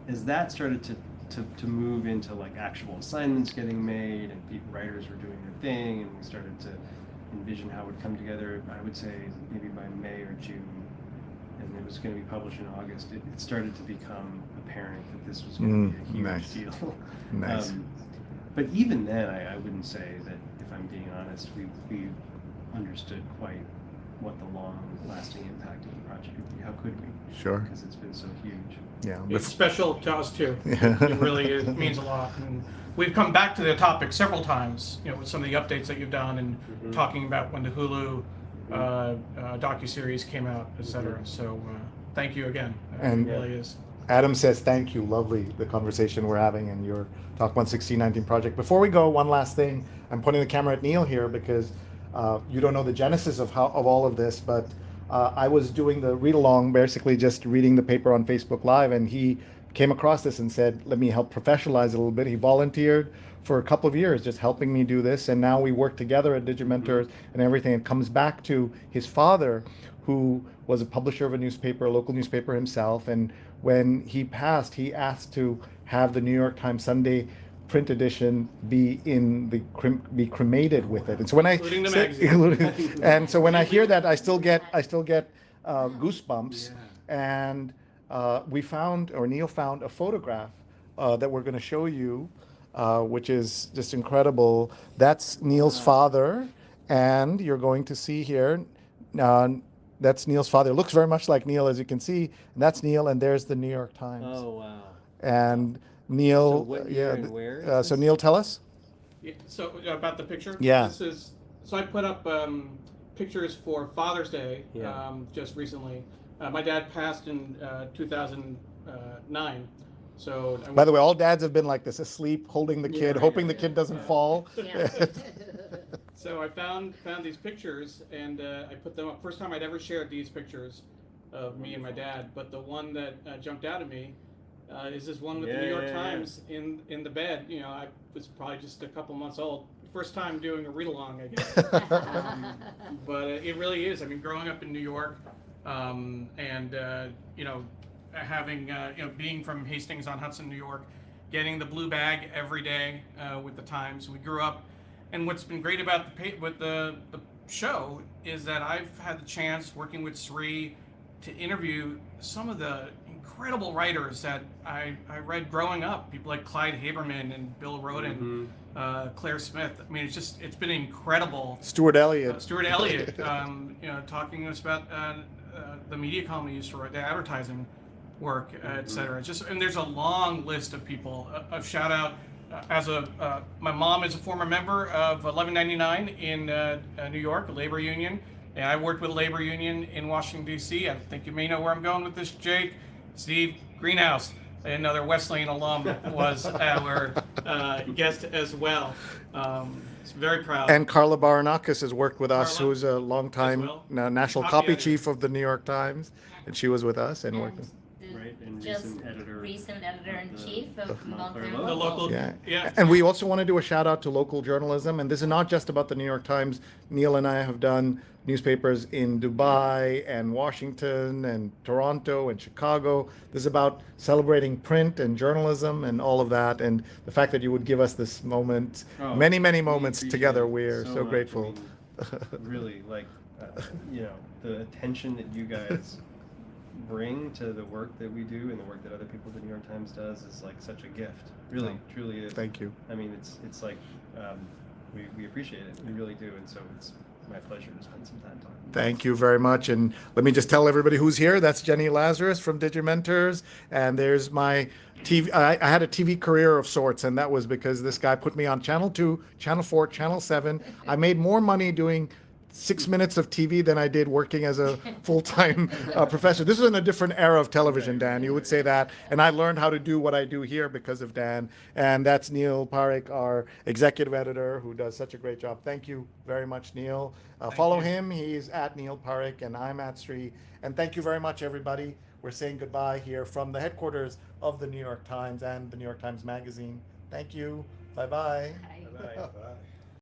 As that started to to move into like actual assignments getting made, and writers were doing their thing, and we started to envision how it would come together. I would say maybe by May or June, and it was going to be published in August. It started to become apparent that this was going to be a huge Nice. deal. Nice. But even then, I wouldn't say that, if I'm being honest, we understood quite what the long-lasting impact of the project would be. How could we? Sure. Because it's been so huge. Yeah. It's special to us too. It really is, means a lot. And we've come back to the topic several times, with some of the updates that you've done and talking about when the Hulu docuseries came out, et cetera. So thank you again. And it really is. Adam says, thank you. Lovely, the conversation we're having and your Talk 1619 project. Before we go, one last thing. I'm pointing the camera at Neil here because you don't know the genesis of all of this, but I was doing the read along, basically just reading the paper on Facebook Live, and he came across this and said, let me help professionalize it a little bit. He volunteered for a couple of years just helping me do this, and now we work together at DigiMentors and everything. It comes back to his father, who was a publisher of a newspaper, a local newspaper himself, and when he passed, he asked to have the New York Times Sunday print edition be cremated with it. And so when Including the magazine. and so when I hear that, I still get goosebumps. Yeah. And Neil found a photograph that we're going to show you, which is just incredible. That's Neil's father, and you're going to see here. That's Neil's father. It looks very much like Neil, as you can see. And that's Neil, and there's the New York Times. Oh, wow. And Neil, So what year and where is so this? Neil, tell us. Yeah, so about the picture? Yeah. So I put up pictures for Father's Day Yeah. just recently. My dad passed in 2009. So By the way, all dads have been like this, asleep, holding the kid, hoping the kid doesn't fall. Yeah. So I found these pictures, and I put them up. First time I'd ever shared these pictures of me and my dad, but the one that jumped out at me is this one with the New York Times in the bed. I was probably just a couple months old. First time doing a read along, I guess. But it really is. I mean, growing up in New York, and having being from Hastings-on-Hudson, New York, getting the blue bag every day with the Times. We grew up. And what's been great about the show is that I've had the chance, working with Sri, to interview some of the incredible writers that I read growing up. People like Clyde Haberman and Bill Rhoden, Claire Smith. I mean, it's been incredible. Stuart Elliott. Talking to us about the media column he used to write, the advertising work, et cetera. And there's a long list of people. A shout out. My mom is a former member of 1199 in New York, a labor union, and I worked with a labor union in Washington, D.C. I think you may know where I'm going with this, Jake. Steve Greenhouse, another Wesleyan alum, was our guest as well. Very proud. And Carla Baranakis has worked with us, who's a longtime national copy chief of the New York Times, and she was with us and worked with. And Just recent editor-in-chief of Montclair The local, yeah. And we also want to do a shout out to local journalism. And this is not just about the New York Times. Neil and I have done newspapers in Dubai and Washington and Toronto and Chicago. This is about celebrating print and journalism and all of that. And the fact that you would give us this moment, many moments together, we're so grateful. Really, the attention that you guys bring to the work that we do and the work that other people at the New York Times does is like such a gift. Really, truly is. Thank you. I mean, it's like we appreciate it. We really do, and so it's my pleasure to spend some time talking. Thank you very much. And let me just tell everybody who's here. That's Jenny Lazarus from DigiMentors, and there's my TV. I had a TV career of sorts, and that was because this guy put me on Channel 2, Channel 4, Channel 7. I made more money doing 6 minutes of TV than I did working as a full-time professor. This was in a different era of television, Dan. You would say that. And I learned how to do what I do here because of Dan. And that's Neil Parekh, our executive editor, who does such a great job. Thank you very much, Neil. Follow him. He's at Neil Parekh, and I'm at Sri. And thank you very much, everybody. We're saying goodbye here from the headquarters of the New York Times and the New York Times Magazine. Thank you. Bye-bye. Bye. Bye-bye. Bye.